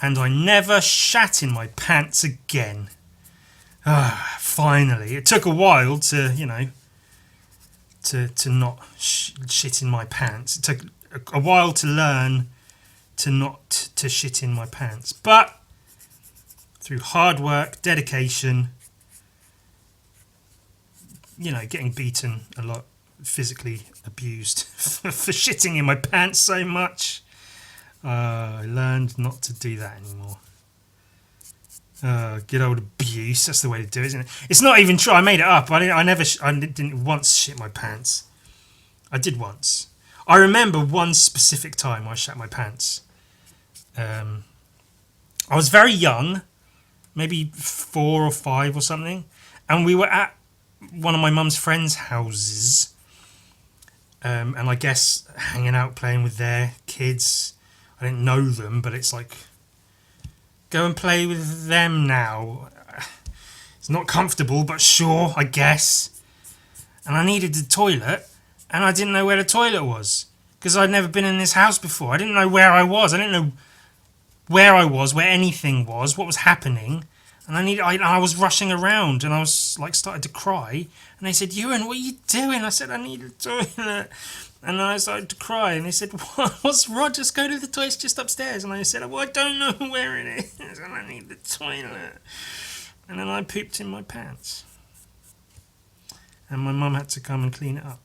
and I never shat in my pants again. Finally. It took a while to, you know, to not shit in my pants. It took a while to learn to not to shit in my pants. But through hard work, dedication, you know, getting beaten a lot, physically abused for shitting in my pants so much, I learned not to do that anymore. Good old abuse. That's the way to do it, isn't it? It's not even true. I made it up. I didn't once shit my pants. I did once. I remember one specific time I shat my pants. I was very young, maybe 4 or 5 or something, and we were at one of my mum's friends' houses, and I guess hanging out, playing with their kids. I didn't know them, but it's like, go and play with them now. It's not comfortable, but sure, I guess. And I needed the toilet, and I didn't know where the toilet was, because I'd never been in this house before. I didn't know where I was. I didn't know where I was, where anything was, what was happening. And I was rushing around, and I was like started to cry. And they said, "Ewan, what are you doing?" I said, "I need a toilet." And I started to cry, and they said, "What's wrong? Just go to the toilet, just upstairs." And I said, "Well, I don't know where it is, and I need the toilet." And then I pooped in my pants, and my mum had to come and clean it up.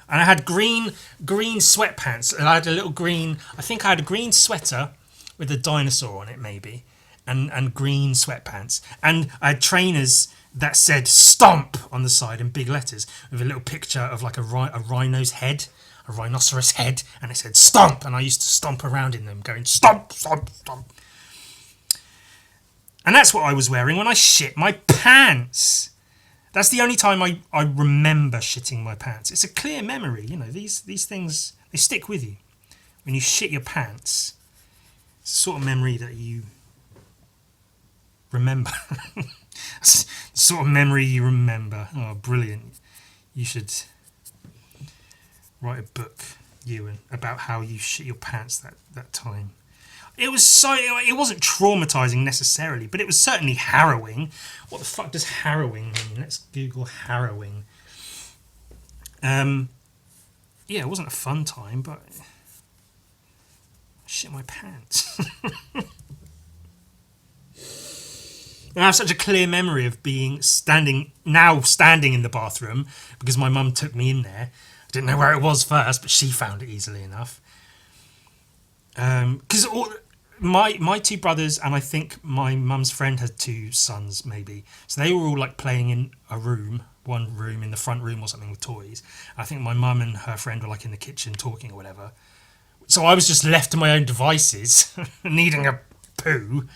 And I had green sweatpants, and I had a little green. I think I had a green sweater with a dinosaur on it, maybe, and green sweatpants, and I had trainers that said "Stomp" on the side in big letters with a little picture of like a rhino's head, a rhinoceros head, and it said "Stomp," and I used to stomp around in them going "Stomp, stomp, stomp." And that's what I was wearing when I shit my pants. That's the only time I remember shitting my pants. It's a clear memory, you know, these things, they stick with you. When you shit your pants, it's the sort of memory that you remember. It's the sort of memory you remember. Oh, brilliant. You should write a book, Ewan, about how you shit your pants that time. It wasn't traumatizing necessarily, but it was certainly harrowing. What the fuck does harrowing mean? Let's Google harrowing. Yeah, it wasn't a fun time, but I shit my pants. And I have such a clear memory of standing in the bathroom because my mum took me in there. I didn't know where it was first, but she found it easily enough. Because my 2 brothers, and I think my mum's friend had 2 sons, maybe. So they were all like playing in one room in the front room or something with toys. I think my mum and her friend were like in the kitchen talking or whatever. So I was just left to my own devices, needing a poo.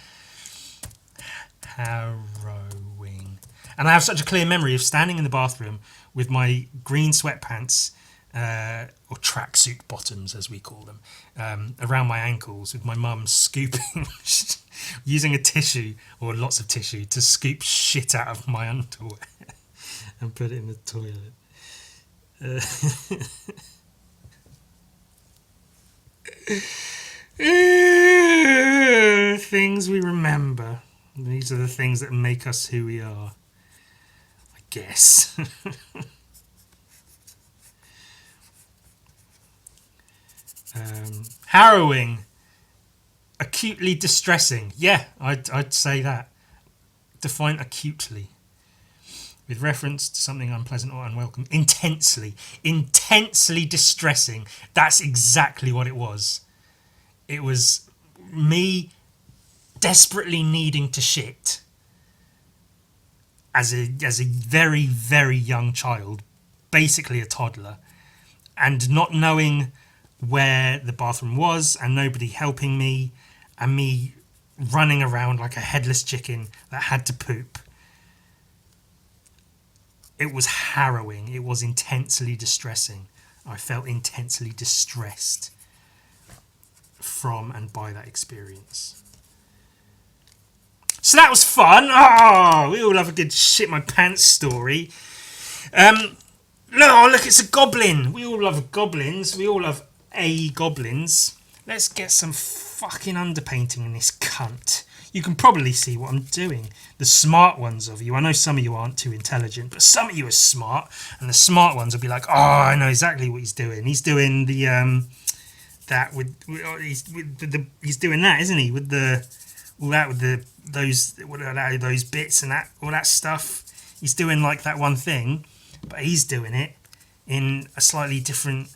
Harrowing. And I have such a clear memory of standing in the bathroom with my green sweatpants, or tracksuit bottoms as we call them, around my ankles, with my mum scooping, using a tissue or lots of tissue to scoop shit out of my underwear and put it in the toilet. Things we remember. These are the things that make us who we are, I guess. Harrowing. Acutely distressing. Yeah, I'd say that. Define acutely. With reference to something unpleasant or unwelcome. Intensely distressing. That's exactly what it was. It was me desperately needing to shit as a very, very young child, basically a toddler, and not knowing where the bathroom was and nobody helping me, and me running around like a headless chicken that had to poop. It was harrowing. It was intensely distressing. I felt intensely distressed from and by that experience. So that was fun. Oh, we all love a good shit my pants story. Look, it's a goblin. We all love goblins. We all love goblins. Let's get some fucking underpainting in this cunt. You can probably see what I'm doing. The smart ones of you, I know some of you aren't too intelligent, but some of you are smart, and the smart ones will be like, oh, I know exactly what he's doing. He's doing the he's doing that, isn't he? With the all that with the those bits and that all that stuff. He's doing like that one thing, but he's doing it in a slightly different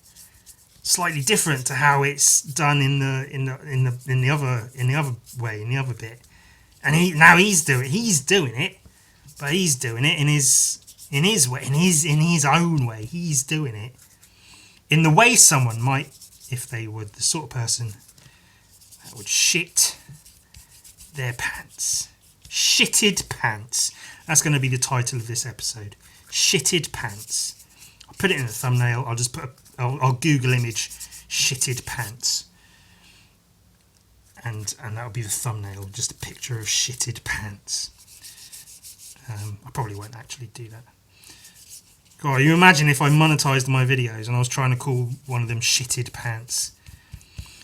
to how it's done in the other way, in the other bit. And he's doing it, but he's doing it in his way, in his own way. He's doing it in the way someone might, if they were the sort of person that would shit their pants. Shitted pants. That's going to be the title of this episode. Shitted pants. I'll put it in the thumbnail. I'll just put I'll Google image shitted pants, and that'll be the thumbnail, just a picture of shitted pants. I probably won't actually do that. God, you imagine if I monetized my videos and I was trying to call one of them shitted pants.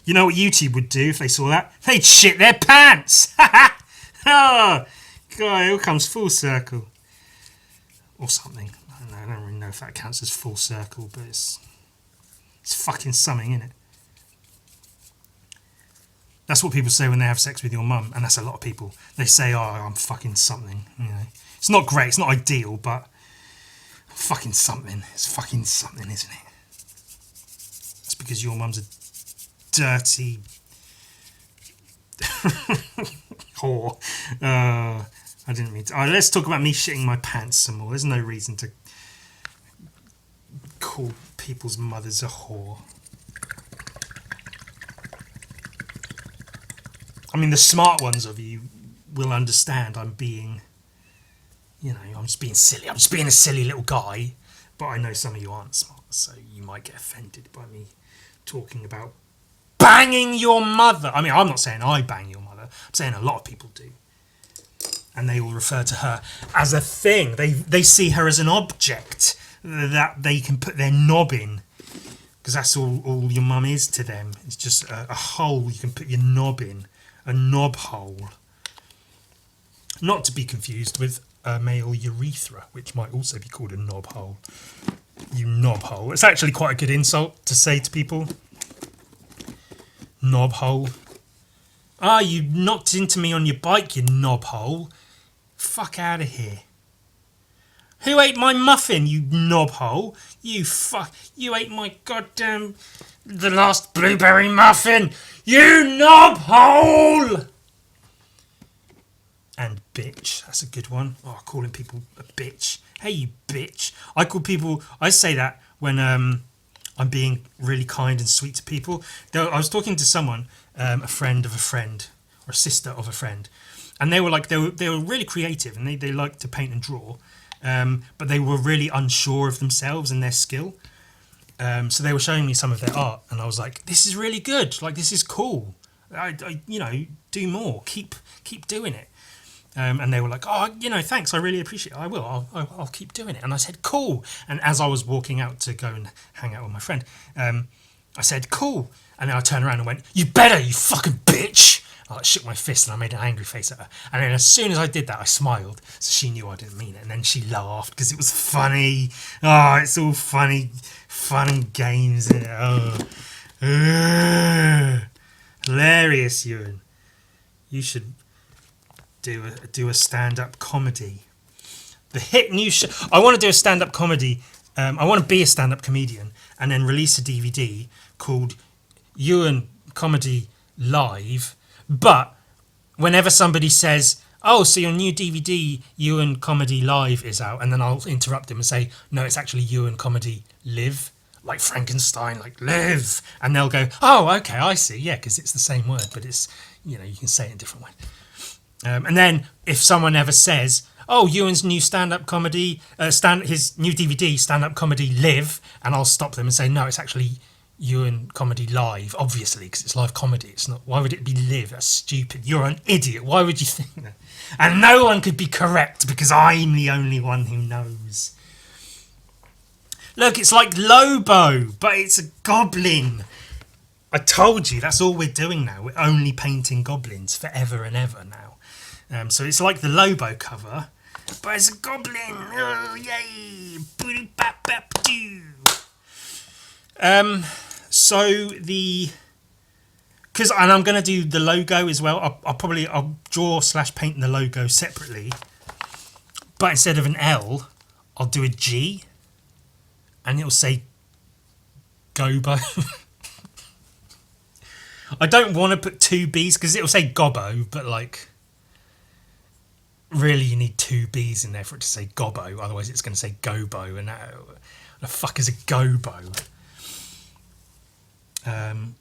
You know what YouTube would do if they saw that? They'd shit their pants! Oh, God, it all comes full circle. Or something. I don't really know if that counts as full circle, but it's fucking something, isn't it? That's what people say when they have sex with your mum, and that's a lot of people. They say, oh, I'm fucking something. You know, it's not great, it's not ideal, but fucking something. It's fucking something, isn't it? That's because your mum's a dirty whore. I didn't mean to. Let's talk about me shitting my pants some more. There's no reason to call people's mothers a whore. I mean, the smart ones of you will understand I'm being, I'm just being silly. I'm just being a silly little guy. But I know some of you aren't smart, so you might get offended by me talking about banging your mother. I mean, I'm not saying I bang your mother. I'm saying a lot of people do. And they all refer to her as a thing. They see her as an object that they can put their knob in. Because that's all your mum is to them. It's just a hole you can put your knob in. A knob hole. Not to be confused with a male urethra, which might also be called a knob hole. You knob hole. It's actually quite a good insult to say to people. Knob hole. Ah, you knocked into me on your bike, you knob hole. Fuck out of here. Who ate my muffin, you knob hole? You ate my goddamn... the last blueberry muffin! You knob hole! And bitch. That's a good one. Oh, calling people a bitch. Hey, you bitch. I say that when I'm being really kind and sweet to people. I was talking to someone, a friend of a friend, or a sister of a friend, and they were like, they were really creative, and they liked to paint and draw, but they were really unsure of themselves and their skill. So they were showing me some of their art, and I was like, this is really good. Like, this is cool. I do more. Keep doing it. And they were like, oh, thanks. I really appreciate it. I will. I'll keep doing it. And I said, cool. And as I was walking out to go and hang out with my friend, I said, cool. And then I turned around and went, you better, you fucking bitch. I shook my fist and I made an angry face at her. And then as soon as I did that, I smiled. So she knew I didn't mean it. And then she laughed because it was funny. Oh, it's all funny. Fun and games. Oh. Hilarious, Ewan. You should do a stand-up comedy. The hit new show. I want to do a stand-up comedy. I want to be a stand-up comedian and then release a DVD called Ewan Comedy Live. But whenever somebody says, oh, so your new DVD, Ewan Comedy Live, is out, and then I'll interrupt them and say, no, it's actually Ewan Comedy Live, like Frankenstein, like live. And they'll go, oh, okay, I see. Yeah, because it's the same word, but it's, you can say it in a different way. And then if someone ever says, oh, Ewan's new stand-up comedy, his new DVD, stand-up comedy Live, and I'll stop them and say, no, it's actually Ewan Comedy Live, obviously, because it's live comedy. It's not. Why would it be Live? That's stupid. You're an idiot. Why would you think that? And no one could be correct because I'm the only one who knows. Look, it's like Lobo, but it's a goblin. I told you, that's all we're doing now. We're only painting goblins forever and ever now. So it's like the Lobo cover, but it's a goblin. Oh, yay! So and I'm going to do the logo as well. I'll draw / paint the logo separately, but instead of an L, I'll do a G, and it'll say Gobo. I don't want to put 2 B's because it'll say Gobbo, but like, really you need 2 B's in there for it to say Gobbo, otherwise it's going to say Gobo, and the fuck is a Gobo?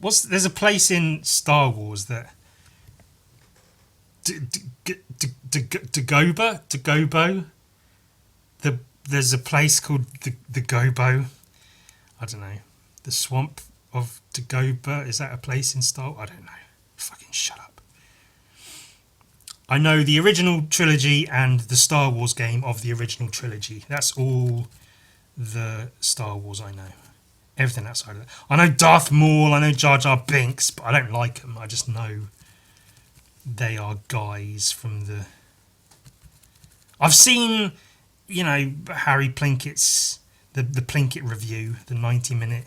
There's a place in Star Wars that Dagobah. There's a place called the Gobo. I don't know. The swamp of Dagobah, is that a place in Star Wars? I don't know. Fucking shut up. I know the original trilogy and the Star Wars game of the original trilogy. That's all the Star Wars I know. Everything outside of that. I know Darth Maul, I know Jar Jar Binks, but I don't like them. I just know they are guys from the... I've seen, Harry Plinkett's... The Plinkett review, the 90-minute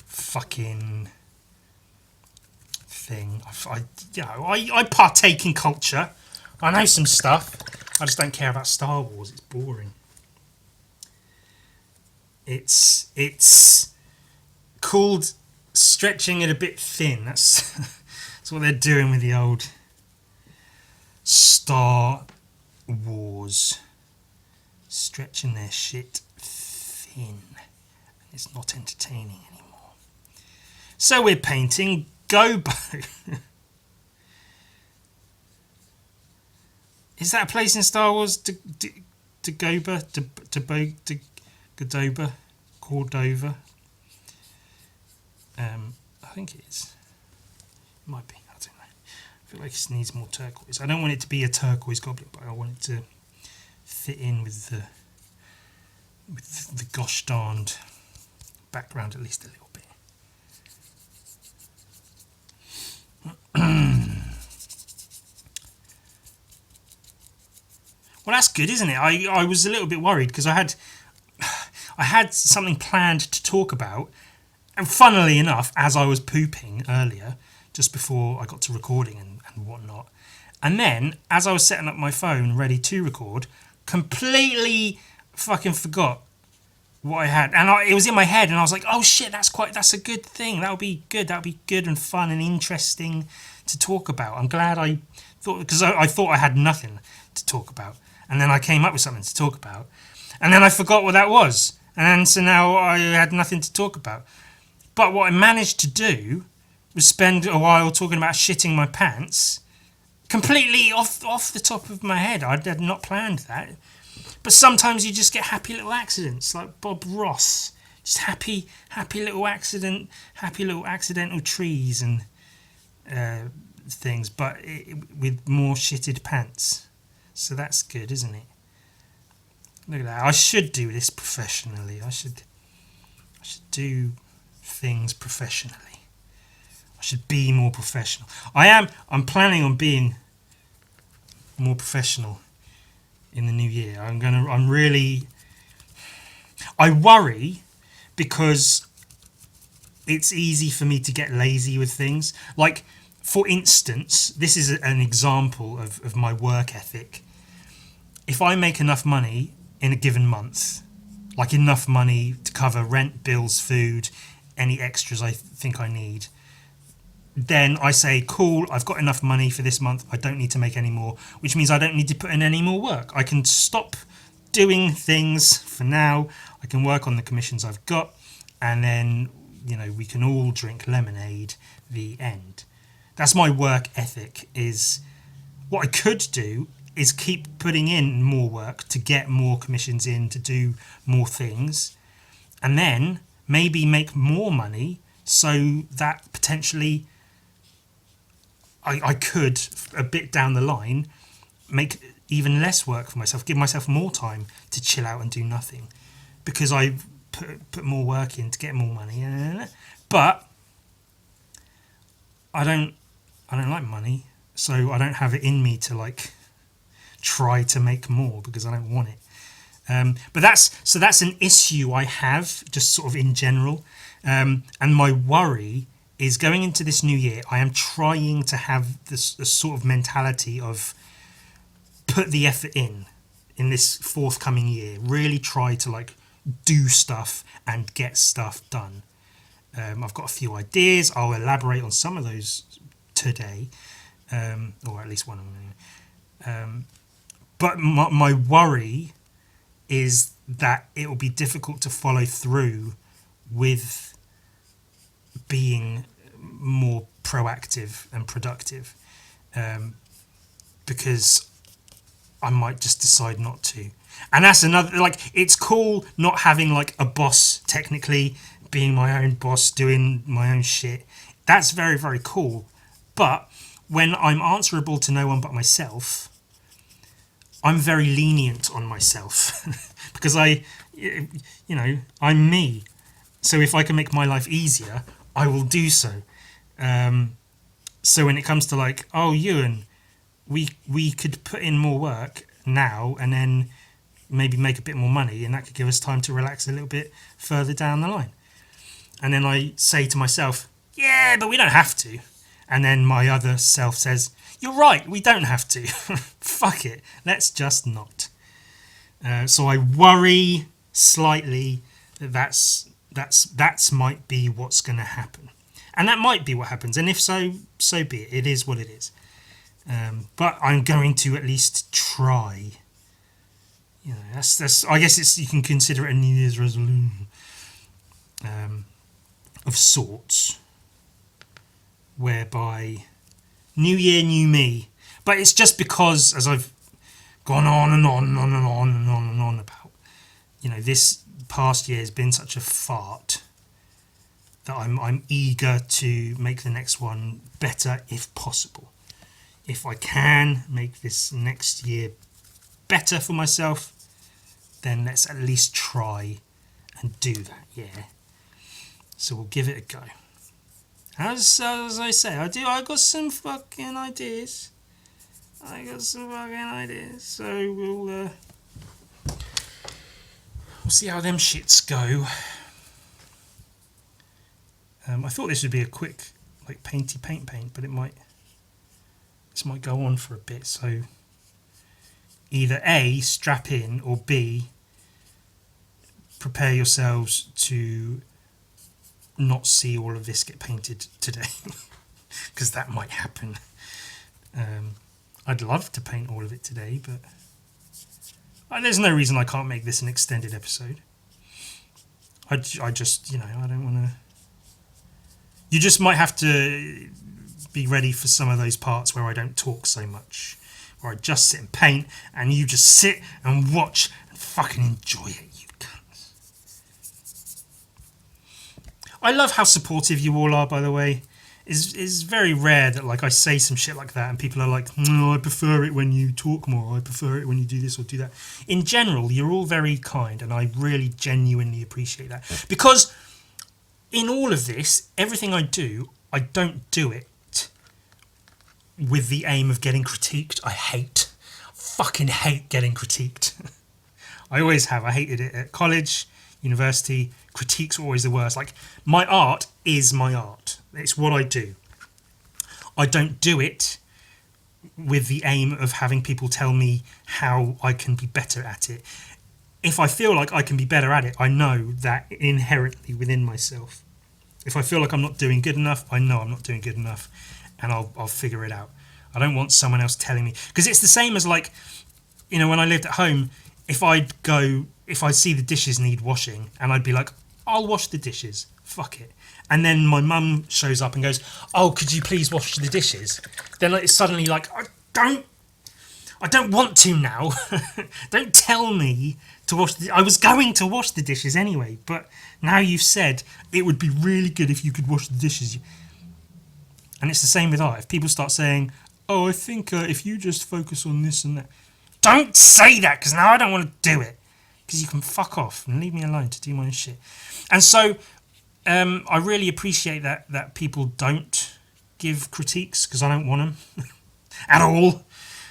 fucking thing. I partake in culture. I know some stuff. I just don't care about Star Wars. It's boring. It's called stretching it a bit thin. That's what they're doing with the old Star Wars. Stretching their shit thin. It's not entertaining anymore. So we're painting Gobo. Is that a place in Star Wars? Dagobah? Godobah? Cordova? I think it is. It might be. I don't know. I feel like it needs more turquoise. I don't want it to be a turquoise goblin, but I want it to fit in with the gosh darned background at least a little bit. Well, that's good, isn't it? I was a little bit worried because I had something planned to talk about, and funnily enough, as I was pooping earlier, just before I got to recording and whatnot, and then as I was setting up my phone ready to record, completely fucking forgot what I had, and it was in my head, and I was like, oh shit, that's a good thing. That'll be good and fun and interesting to talk about. I'm glad I thought, because I thought I had nothing to talk about, and then I came up with something to talk about, and then I forgot what that was, and so now I had nothing to talk about. But what I managed to do was spend a while talking about shitting my pants, completely off the top of my head. I had not planned that. But sometimes you just get happy little accidents, like Bob Ross. Just happy little accidental trees and things, but with more shitted pants. So that's good, isn't it? Look at that. I should do this professionally. I should do things professionally. I should be more professional. I'm planning on being more professional in the new year. I worry because it's easy for me to get lazy with things. Like, for instance, this is an example of my work ethic. If I make enough money in a given month, like enough money to cover rent, bills, food, any extras I think I need, then I say, cool, I've got enough money for this month, I don't need to make any more, which means I don't need to put in any more work. I can stop doing things for now, I can work on the commissions I've got, and then, we can all drink lemonade, the end. That's my work ethic. Is what I could do is keep putting in more work to get more commissions in, to do more things, and then maybe make more money so that potentially I could, a bit down the line, make even less work for myself, give myself more time to chill out and do nothing, because I put more work in to get more money. But I don't like money, so I don't have it in me to like try to make more because I don't want it. But that's an issue I have just sort of in general. And my worry is going into this new year, I am trying to have this sort of mentality of put the effort in this forthcoming year. Really try to like do stuff and get stuff done. I've got a few ideas. I'll elaborate on some of those today, or at least one of them. But my worry is that it will be difficult to follow through with being more proactive and productive, because I might just decide not to. And that's another, like, it's cool not having like a boss, technically being my own boss, doing my own shit. That's very, very cool. But when I'm answerable to no one but myself, I'm very lenient on myself because I'm me. So if I can make my life easier, I will do so. So when it comes to like, oh, Ewan, we could put in more work now and then maybe make a bit more money, and that could give us time to relax a little bit further down the line. And then I say to myself, yeah, but we don't have to. And then my other self says, you're right, we don't have to. Fuck it, let's just not. So I worry slightly that's might be what's going to happen. And that might be what happens. And if so, so be it. It is what it is. But I'm going to at least try. You know, that's. I guess you can consider it a New Year's resolution of sorts, whereby New Year, new me. But it's just because, as I've gone on and on and on and on and on and on about, this past year has been such a fart that I'm eager to make the next one better if possible. If I can make this next year better for myself, then let's at least try and do that, yeah. So we'll give it a go. As I say, I got some fucking ideas. So we'll see how them shits go. I thought this would be a quick, like, paint, but this might go on for a bit. So either A, strap in, or B, prepare yourselves to not see all of this get painted today, because that might happen. I'd love to paint all of it today, but there's no reason I can't make this an extended episode. I just, I don't want to. You just might have to be ready for some of those parts where I don't talk so much, where I just sit and paint, and you just sit and watch and fucking enjoy it, you cunts. I love how supportive you all are, by the way. It's very rare that, like, I say some shit like that and people are like, no, I prefer it when you talk more, I prefer it when you do this or do that. In general, you're all very kind, and I really genuinely appreciate that. Because in all of this, everything I do, I don't do it with the aim of getting critiqued. I fucking hate getting critiqued. I always have. I hated it at college, university. Critiques were always the worst. Like, my art is my art. It's what I do. I don't do it with the aim of having people tell me how I can be better at it. If I feel like I can be better at it, I know that inherently within myself. If I feel like I'm not doing good enough, I know I'm not doing good enough, and I'll figure it out. I don't want someone else telling me, because it's the same as, like, when I lived at home, if I see the dishes need washing, and I'd be like, I'll wash the dishes, fuck it. And then my mum shows up and goes, oh, could you please wash the dishes? Then it's suddenly like, I don't want to now. Don't tell me to wash I was going to wash the dishes anyway, but now you've said it would be really good if you could wash the dishes. And it's the same with art. If people start saying, oh, I think if you just focus on this and that. Don't say that, because now I don't want to do it. Because you can fuck off and leave me alone to do my own shit. And so I really appreciate that people don't give critiques because I don't want them at all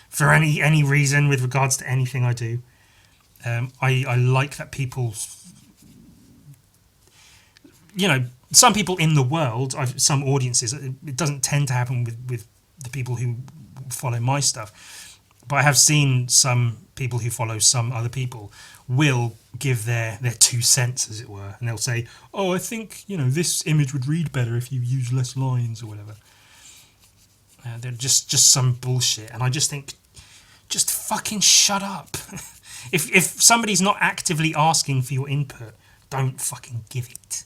for any reason with regards to anything I do. I like that people, some people in the world, some audiences, it doesn't tend to happen with the people who follow my stuff, but I have seen some people who follow some other people will give their 2 cents, as it were, and they'll say, oh, I think this image would read better if you use less lines or whatever. They're just some bullshit, and I just think, just fucking shut up. If somebody's not actively asking for your input, don't fucking give it.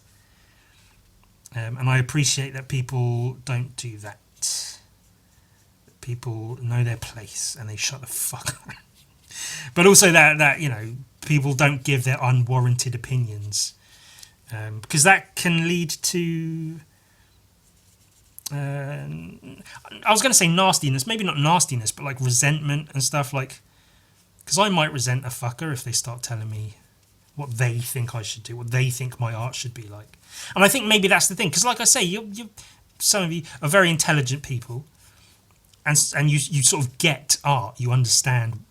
And I appreciate that people don't do that. People know their place and they shut the fuck up. But also that people don't give their unwarranted opinions, because that can lead to I was going to say nastiness, maybe not nastiness, but like resentment and stuff. Like, because I might resent a fucker if they start telling me what they think I should do, what they think my art should be like. And I think maybe that's the thing, because like I say, some of you are very intelligent people, and you sort of get art, you understand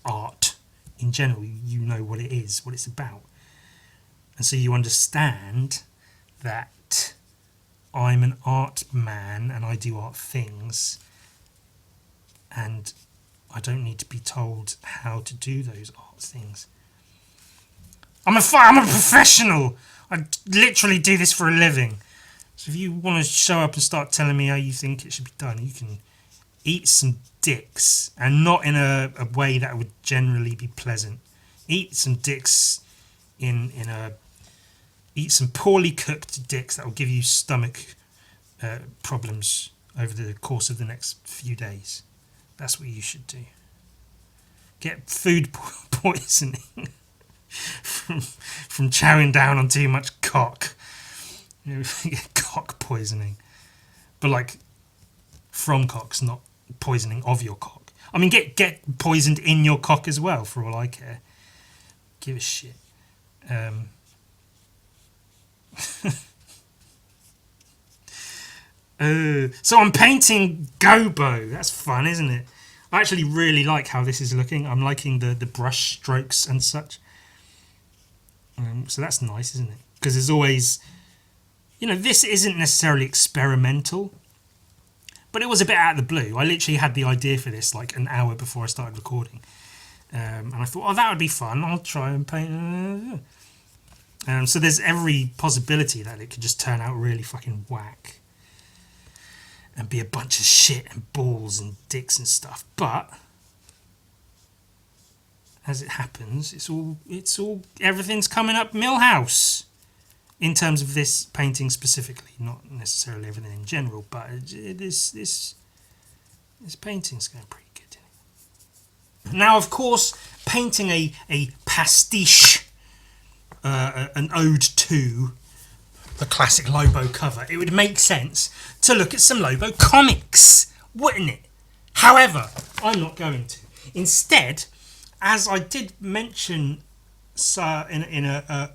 art in general, you know what it is, what it's about, and so you understand that I'm an art man and I do art things, and I don't need to be told how to do those art things. I'm a professional. I literally do this for a living. So if you want to show up and start telling me how you think it should be done, you can eat some dicks, and not in a way that would generally be pleasant. Eat some dicks eat some poorly cooked dicks that will give you stomach problems over the course of the next few days. That's what you should do. Get food poisoning from chowing down on too much cock. Get cock poisoning. But like from cocks, not poisoning of your cock. I mean, get poisoned in your cock as well, for all I care. Give a shit. So I'm painting Gobo. That's fun, isn't it? I actually really like how this is looking. I'm liking the brush strokes and such. So that's nice, isn't it? Because there's always, this isn't necessarily experimental, but it was a bit out of the blue. I literally had the idea for this like an hour before I started recording. And I thought, that would be fun. I'll try and paint. So there's every possibility that it could just turn out really fucking whack and be a bunch of shit and balls and dicks and stuff. But as it happens, everything's coming up Millhouse in terms of this painting specifically, not necessarily everything in general, but this painting's going pretty good, isn't it? Now, of course, painting a pastiche, an ode to the classic Lobo cover, it would make sense to look at some Lobo comics, wouldn't it? However, I'm not going to. Instead, as I did mention in a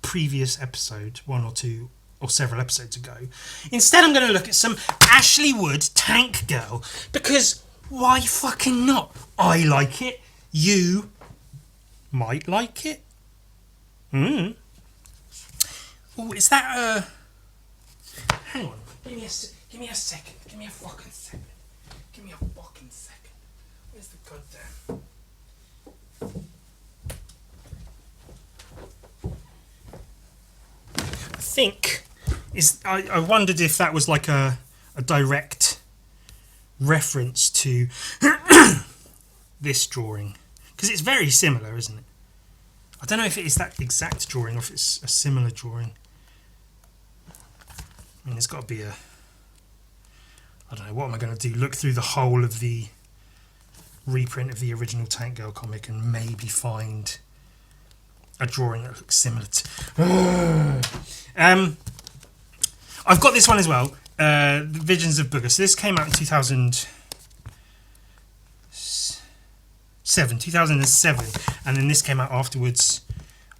previous episode, one or two or several episodes ago, instead I'm going to look at some Ashley Wood Tank Girl, because why fucking not? I like it. You might like it. Oh, is that hang on. Give me a second. Give me a fucking second. Give me a fucking second. Where's the goddamn... I think I wondered if that was like a direct reference to this drawing, because it's very similar, isn't it? I don't know if it is that exact drawing or if it's a similar drawing. I mean, there's got to be I don't know, what am I going to do? Look through the whole of the reprint of the original Tank Girl comic and maybe find a drawing that looks similar to... I've got this one as well, Visions of Booger. So this came out in 2007, and then this came out afterwards,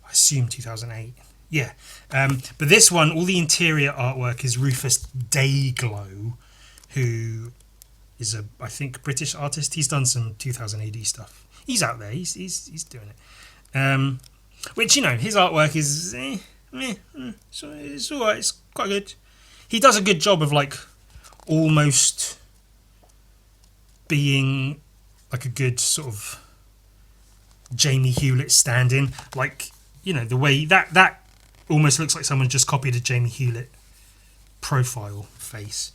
I assume 2008. Yeah, but this one, all the interior artwork is Rufus Dayglow, who is I think, British artist. He's done some 2000 AD stuff. He's out there. He's doing it. Which, you know, his artwork is so it's alright. It's quite good. He does a good job of like almost being like a good sort of Jamie Hewlett stand-in. Like, you know, the way that almost looks like someone just copied a Jamie Hewlett profile face.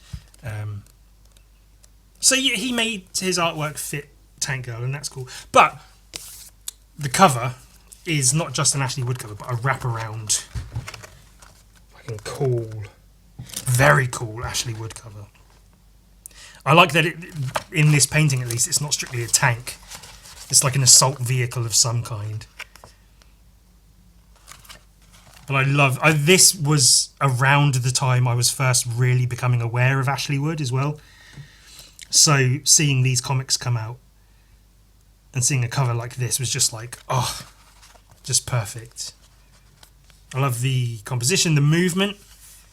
So yeah, he made his artwork fit Tank Girl, and that's cool. But the cover is not just an Ashley Wood cover, but a wraparound, fucking cool, very cool Ashley Wood cover. I like that in this painting, at least, it's not strictly a tank. It's like an assault vehicle of some kind. But I love... this was around the time I was first really becoming aware of Ashley Wood as well. So seeing these comics come out and seeing a cover like this was just like, oh, just perfect. I love the composition, the movement.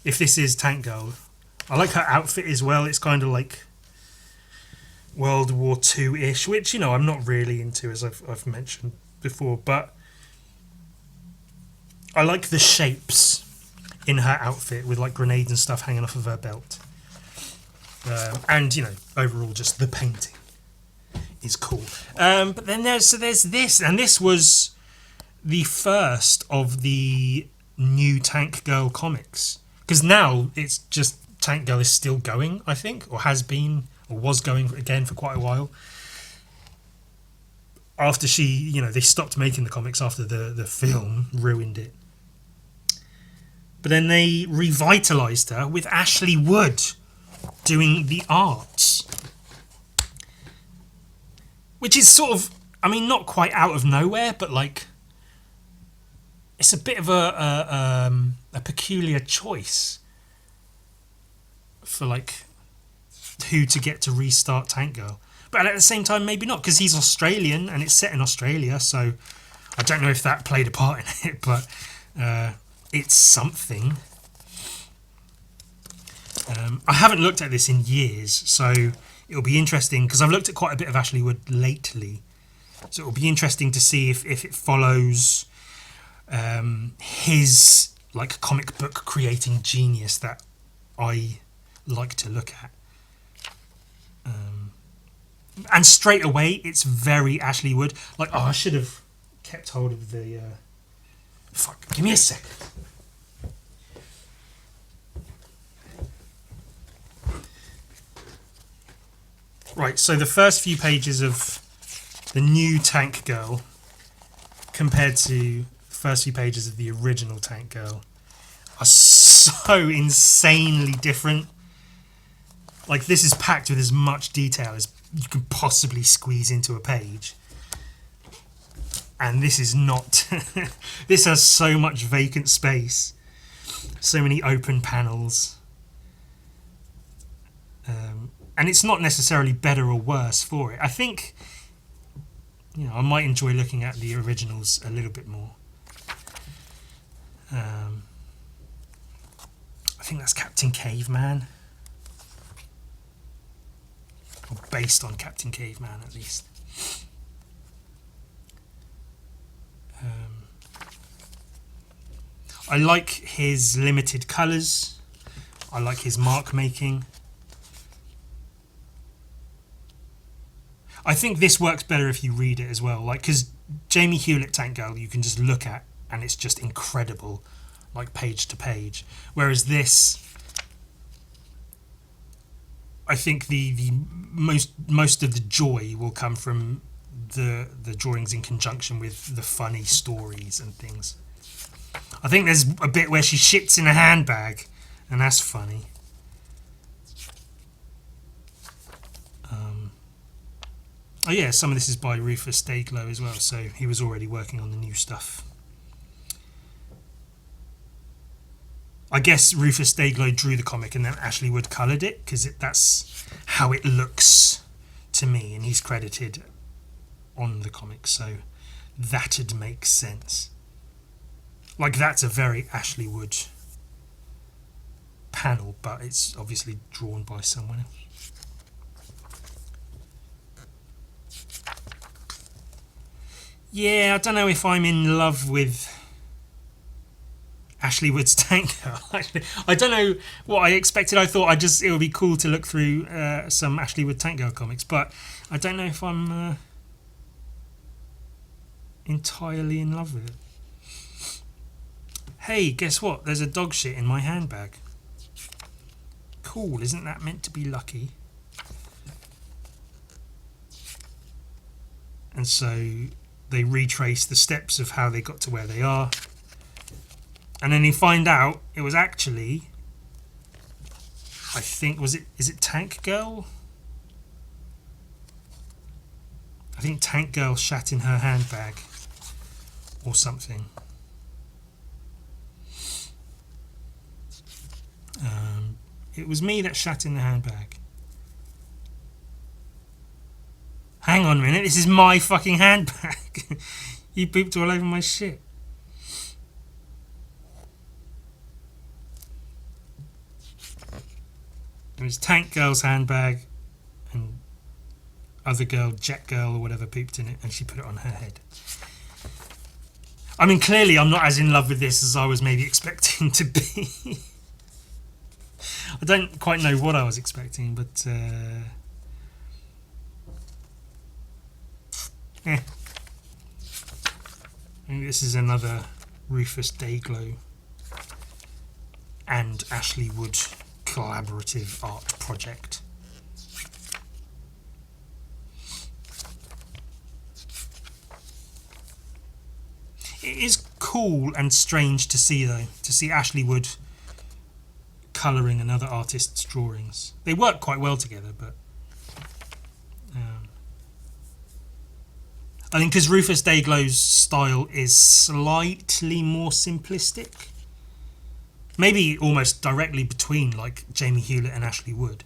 If this is Tank Girl, I like her outfit as well. It's kind of like World War II-ish, which, you know, I'm not really into, as I've mentioned before, but I like the shapes in her outfit with like grenades and stuff hanging off of her belt. And, you know, overall just the painting is cool. But then there's this, and this was the first of the new Tank Girl comics. Because now it's just Tank Girl is still going, I think, or has been, or was going again for quite a while. After she, you know, they stopped making the comics after the film ruined it. But then they revitalised her with Ashley Wood doing the arts. Which is sort of, I mean, not quite out of nowhere, but like, it's a bit of a peculiar choice for like who to get to restart Tank Girl. But at the same time, maybe not, because he's Australian and it's set in Australia, so I don't know if that played a part in it, but it's something. I haven't looked at this in years, so it'll be interesting, because I've looked at quite a bit of Ashley Wood lately, so it'll be interesting to see if it follows his like comic book creating genius that I like to look at. And straight away, it's very Ashley Wood. Like, oh, I should have kept hold of the... Fuck, give me a second. Right, so the first few pages of the new Tank Girl compared to the first few pages of the original Tank Girl are so insanely different. Like, this is packed with as much detail as you can possibly squeeze into a page. And this is not. This has so much vacant space. So many open panels. And it's not necessarily better or worse for it. I think, you know, I might enjoy looking at the originals a little bit more. I think that's Captain Caveman. Or based on Captain Caveman, at least. I like his limited colours. I like his mark making. I think this works better if you read it as well, like, because Jamie Hewlett Tank Girl you can just look at and it's just incredible, like page to page. Whereas this, I think the most of the joy will come from the drawings in conjunction with the funny stories and things. I think there's a bit where she shits in a handbag, and that's funny. Oh yeah, some of this is by Rufus Dayglow as well, so he was already working on the new stuff. I guess Rufus Dayglow drew the comic and then Ashley Wood coloured it, because that's how it looks to me, and he's credited on the comic, so that'd make sense. Like, that's a very Ashley Wood panel, but it's obviously drawn by someone else. Yeah, I don't know if I'm in love with Ashley Wood's Tank Girl. I don't know what I expected. I thought it would be cool to look through some Ashley Wood Tank Girl comics, but I don't know if I'm entirely in love with it. Hey, guess what? There's a dog shit in my handbag. Cool, isn't that meant to be lucky? And so they retrace the steps of how they got to where they are. And then you find out it was actually, I think, is it Tank Girl? I think Tank Girl shat in her handbag or something. It was me that shat in the handbag. Hang on a minute, this is my fucking handbag. You pooped all over my shit. It was Tank Girl's handbag, and other girl, Jet Girl or whatever, pooped in it, and she put it on her head. I mean, clearly I'm not as in love with this as I was maybe expecting to be. I don't quite know what I was expecting, but maybe this is another Rufus Dayglow and Ashley Wood collaborative art project. It is cool and strange to see, though, to see Ashley Wood colouring another artist's drawings. They work quite well together, but I think because Rufus Dayglow's style is slightly more simplistic, maybe almost directly between like Jamie Hewlett and Ashley Wood,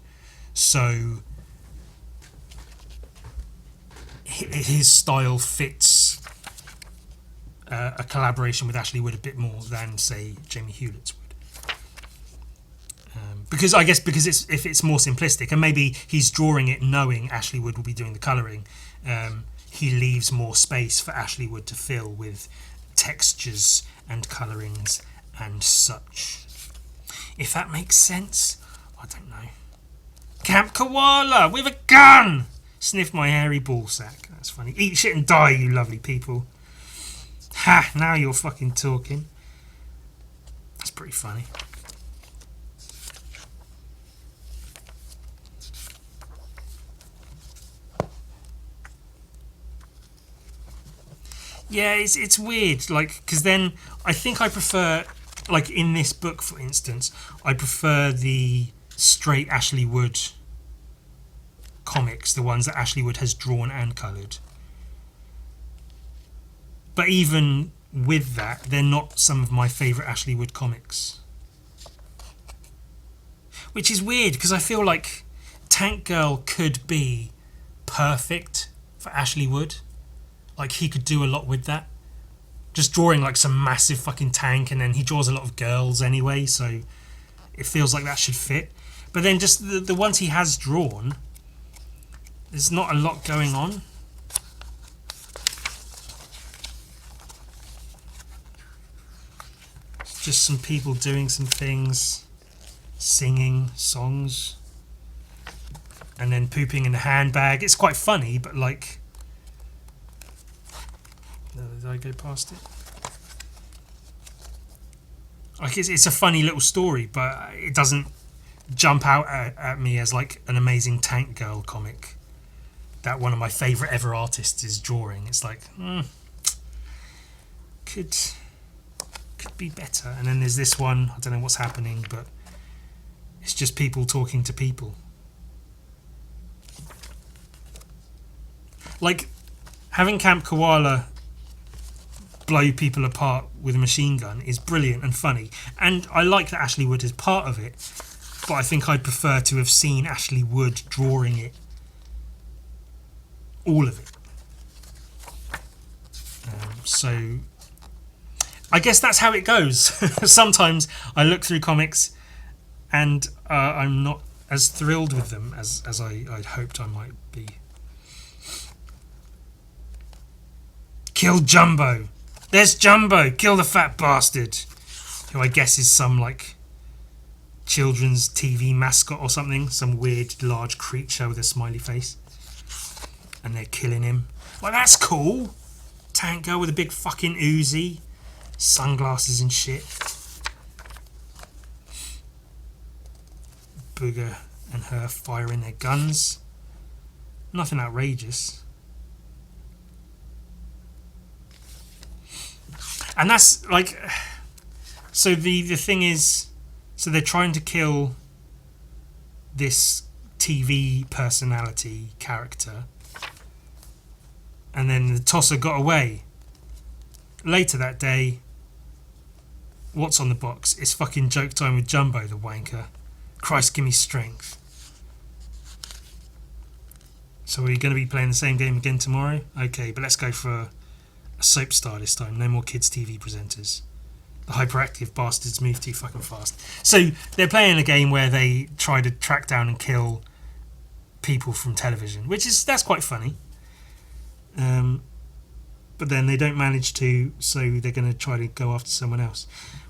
so his style fits a collaboration with Ashley Wood a bit more than, say, Jamie Hewlett's would. Because if it's more simplistic, and maybe he's drawing it knowing Ashley Wood will be doing the colouring, he leaves more space for Ashley Wood to fill with textures and colourings and such. If that makes sense, I don't know. Camp Koala with a gun! Sniff my hairy ballsack. That's funny. Eat shit and die, you lovely people. Ha! Now you're fucking talking. That's pretty funny. Yeah, it's weird, like, because then I think I prefer, like in this book, for instance, I prefer the straight Ashley Wood comics, the ones that Ashley Wood has drawn and coloured. But even with that, they're not some of my favourite Ashley Wood comics. Which is weird, because I feel like Tank Girl could be perfect for Ashley Wood. Like, he could do a lot with that. Just drawing, like, some massive fucking tank, and then he draws a lot of girls anyway, so it feels like that should fit. But then just the ones he has drawn, there's not a lot going on. It's just some people doing some things, singing songs, and then pooping in a handbag. It's quite funny, but, like... Did I go past it? Like, it's a funny little story, but it doesn't jump out at me as like an amazing Tank Girl comic that one of my favourite ever artists is drawing. It's like, could be better. And then there's this one, I don't know what's happening, but it's just people talking to people. Like, having Camp Koala blow people apart with a machine gun is brilliant and funny, and I like that Ashley Wood is part of it, but I think I'd prefer to have seen Ashley Wood drawing it, all of it. So I guess that's how it goes. Sometimes I look through comics and I'm not as thrilled with them as I'd hoped I might be. Kill Jumbo. There's Jumbo. Kill the fat bastard. Who I guess is some, like, children's TV mascot or something. Some weird large creature with a smiley face. And they're killing him. Well, that's cool. Tank girl with a big fucking Uzi. Sunglasses and shit. Booger and her firing their guns. Nothing outrageous. And that's like... So the thing is... So they're trying to kill this TV personality character. And then the tosser got away. Later that day... What's on the box? It's fucking joke time with Jumbo, the wanker. Christ, give me strength. So are you going to be playing the same game again tomorrow? Okay, but let's go for a soap star this time. No more kids' TV presenters. The hyperactive bastards move too fucking fast. So they're playing a game where they try to track down and kill people from television, that's quite funny. But then they don't manage to, so they're going to try to go after someone else.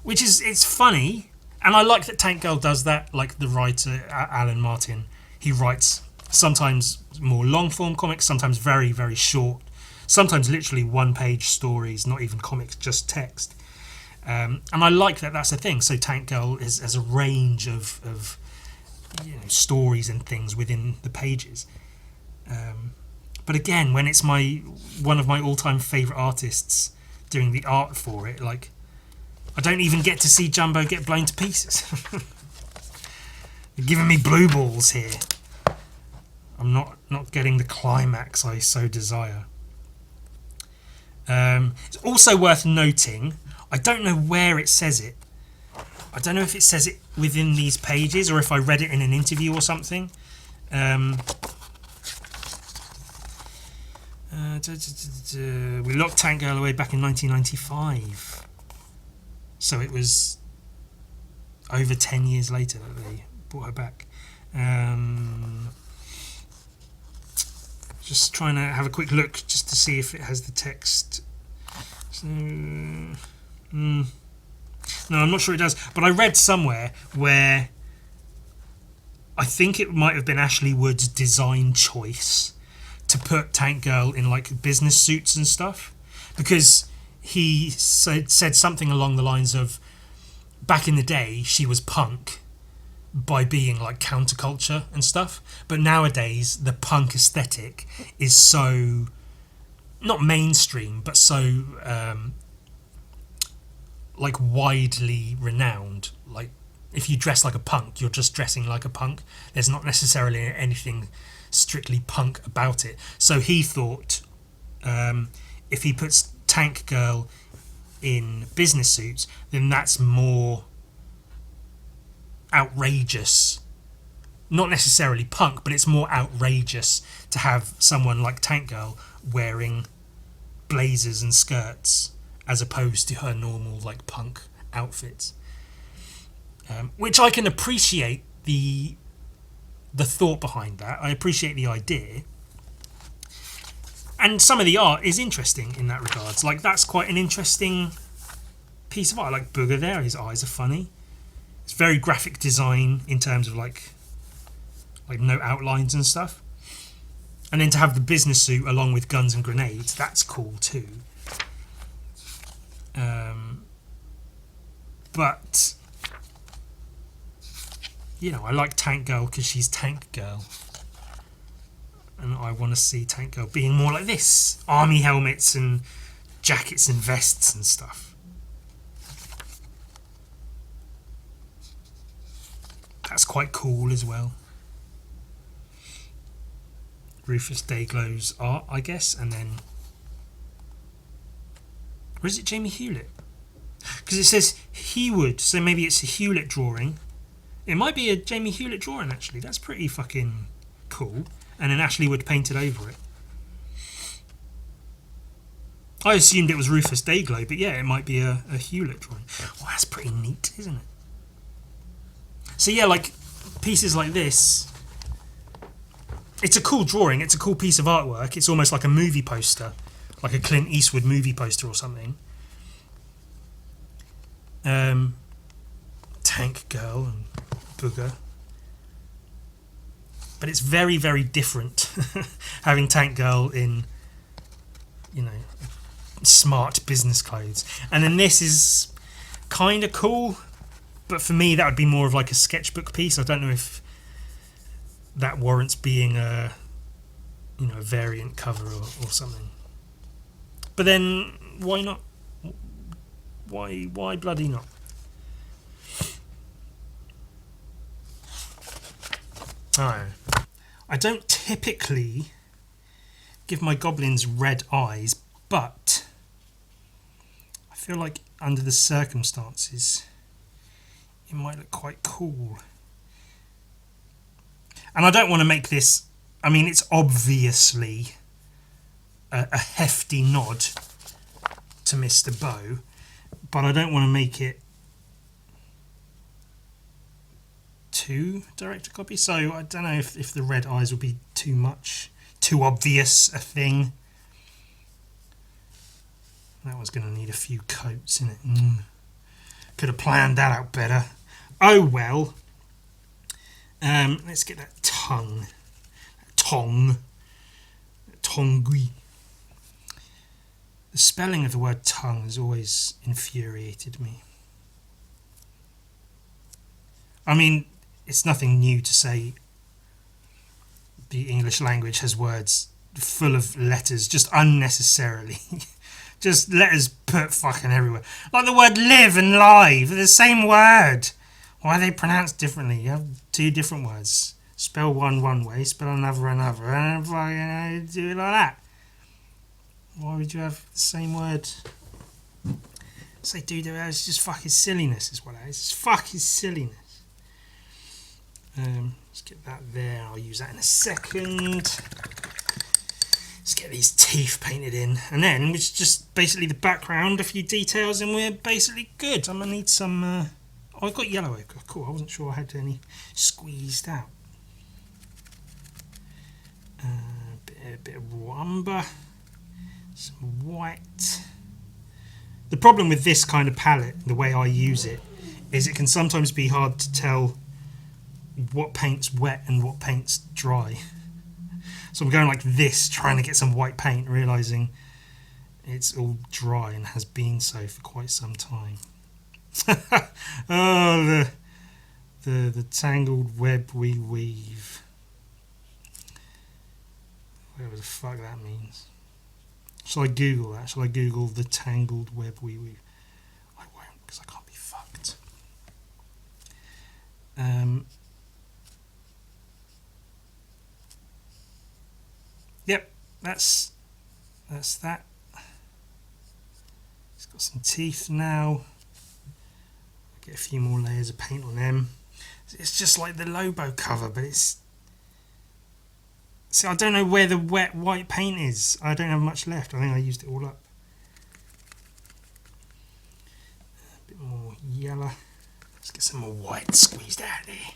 It's funny, and I like that Tank Girl does that, like the writer, Alan Martin. He writes sometimes more long-form comics, sometimes very, very short, sometimes literally one-page stories, not even comics, just text. And I like that that's a thing. So Tank Girl has a range of stories and things within the pages. But again, when it's one of my all-time favourite artists doing the art for it, like, I don't even get to see Jumbo get blown to pieces. You're giving me blue balls here. I'm not getting the climax I so desire. It's also worth noting, I don't know where it says it. I don't know if it says it within these pages or if I read it in an interview or something. We locked Tank Girl away back in 1995. So it was over 10 years later that they brought her back. Just trying to have a quick look just to see if it has the text. So, no, I'm not sure it does. But I read somewhere where I think it might have been Ashley Wood's design choice to put Tank Girl in like business suits and stuff, because he said something along the lines of, back in the day she was punk by being like counterculture and stuff, but nowadays the punk aesthetic is so not mainstream but so like widely renowned. Like if you dress like a punk, you're just dressing like a punk. There's not necessarily anything strictly punk about it. So he thought if he puts Tank Girl in business suits, then that's more outrageous. Not necessarily punk, but it's more outrageous to have someone like Tank Girl wearing blazers and skirts as opposed to her normal like punk outfits. Which I can appreciate the thought behind that. I appreciate the idea. And some of the art is interesting in that regards. Like, that's quite an interesting piece of art. Like Booger there, his eyes are funny. It's very graphic design in terms of like no outlines and stuff. And then to have the business suit along with guns and grenades, that's cool too. But I like Tank Girl because she's Tank Girl. And I want to see Tank Girl being more like this. Army helmets and jackets and vests and stuff. That's quite cool as well. Rufus Dayglow's art, I guess, and then... Or is it Jamie Hewlett? Because it says Hewwood, so maybe it's a Hewlett drawing. It might be a Jamie Hewlett drawing, actually. That's pretty fucking cool. And then Ashley Wood painted over it. I assumed it was Rufus Dayglow, but yeah, it might be a Hewlett drawing. Well, that's pretty neat, isn't it? So yeah, like pieces like this, it's a cool drawing, it's a cool piece of artwork, it's almost like a movie poster. like a Clint Eastwood movie poster or something. Tank Girl and Booger. But it's very, very different having Tank Girl in, you know, smart business clothes. And then this is kind of cool, but for me that would be more of like a sketchbook piece. I don't know if that warrants being a, you know, a variant cover or something. But then why not? Why bloody not? Oh. I don't typically give my goblins red eyes, but I feel like under the circumstances it might look quite cool. And I don't want to make this, I mean, it's obviously a hefty nod to Mr. Bow, but I don't want to make it too direct a copy. So I don't know if the red eyes will be too much, too obvious a thing. That one's going to need a few coats in it. Could have planned that out better. Oh well. Let's get that tongue. Tongue. Tongui. The spelling of the word tongue has always infuriated me. I mean, it's nothing new to say the English language has words full of letters, just unnecessarily. Just letters put fucking everywhere. Like the word live and live, they're the same word. Why are they pronounced differently? You have two different words. Spell one way, spell another, and fucking do it like that. Why would you have the same word? Say do it's just fucking silliness is what it is. It's fucking silliness. Let's get that there. I'll use that in a second. Let's get these teeth painted in. And then it's just basically the background, a few details, and we're basically good. I'm going to need some... oh, I've got yellow ochre. Cool, I wasn't sure I had any squeezed out. A bit of raw umber. Some white. The problem with this kind of palette, the way I use it, is it can sometimes be hard to tell what paint's wet and what paint's dry. So I'm going like this, trying to get some white paint, realising it's all dry and has been so for quite some time. Oh, the tangled web we weave. Whatever the fuck that means. Shall I Google that? Shall I Google the tangled web we weave? I won't, because I can't be fucked. Yep, that's that. It's got some teeth now. Get a few more layers of paint on them. It's just like the Lobo cover, but it's... See, I don't know where the wet white paint is. I don't have much left. I think I used it all up. A bit more yellow. Let's get some more white squeezed out there.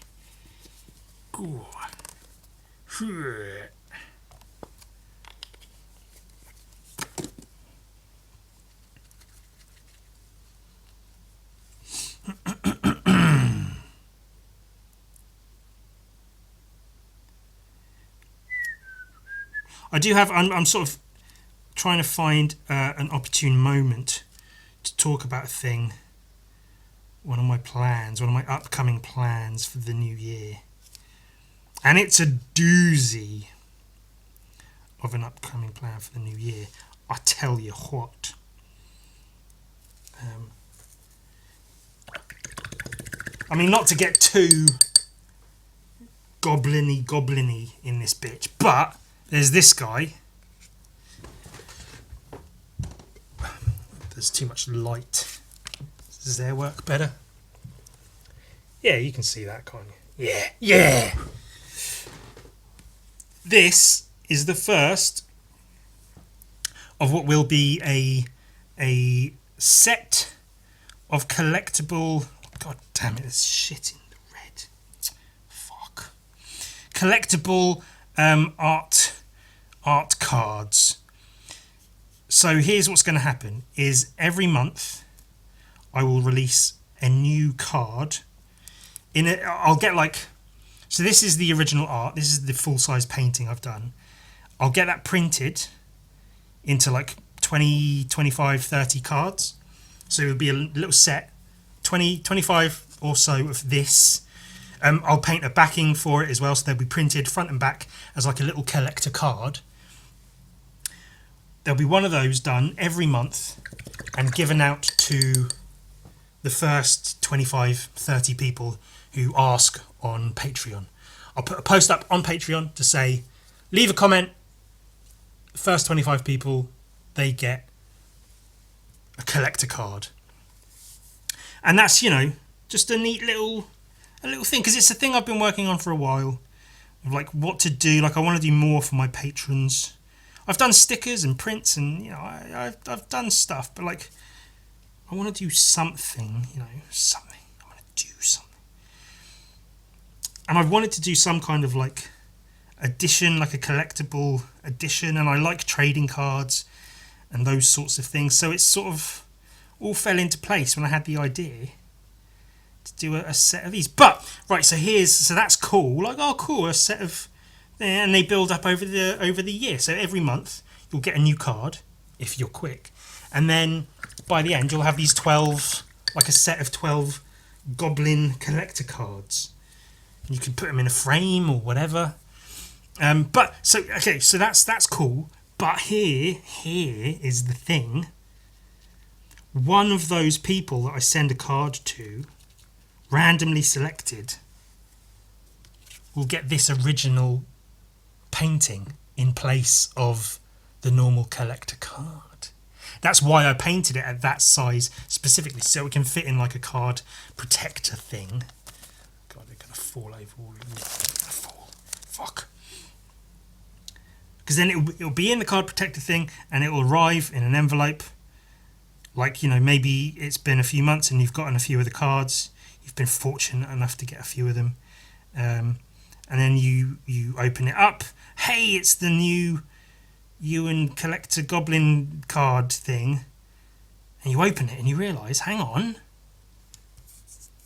Ooh. I do have... I'm sort of trying to find an opportune moment to talk about a thing. One of my plans, one of my upcoming plans for the new year. And it's a doozy of an upcoming plan for the new year. I tell you what. I mean, not to get too goblin-y in this bitch, but there's this guy. There's too much light. Does there work better? Yeah, you can see that, can't you? Yeah. This is the first of what will be a set of collectible... God damn it, there's shit in the red. Fuck. Collectible art cards. So here's what's going to happen: is every month I will release a new card. In it, I'll get like. So this is the original art. This is the full-size painting I've done. I'll get that printed into like 20, 25, 30 cards. So it would be a little set, 20, 25 or so of this. I'll paint a backing for it as well, so they'll be printed front and back as like a little collector card. There'll be one of those done every month and given out to the first 25, 30 people who ask on Patreon. I'll put a post up on Patreon to say, leave a comment. First 25 people, they get a collector card. And that's, just a neat little thing, because it's a thing I've been working on for a while, of like what to do. Like I want to do more for my patrons. I've done stickers and prints, and I've done stuff, but like I want to do something, something. I want to do something, and I've wanted to do some kind of like edition, like a collectible edition, and I like trading cards and those sorts of things. So it's sort of all fell into place when I had the idea to do a set of these. But right, so that's cool. Like, oh, cool, a set of, and they build up over the year. So every month you'll get a new card if you're quick, and then by the end you'll have these 12, like a set of 12 goblin collector cards. And you can put them in a frame or whatever. But so that's cool. But here is the thing. One of those people that I send a card to, randomly selected, will get this original painting in place of the normal collector card. That's why I painted it at that size specifically, so it can fit in like a card protector thing. God, they're going to fall over all of them. Fuck. Because then it'll be in the card protector thing, and it will arrive in an envelope. Like, maybe it's been a few months and you've gotten a few of the cards. You've been fortunate enough to get a few of them. And then you open it up. Hey, it's the new Ewan Collector Goblin card thing. And you open it and you realise, hang on.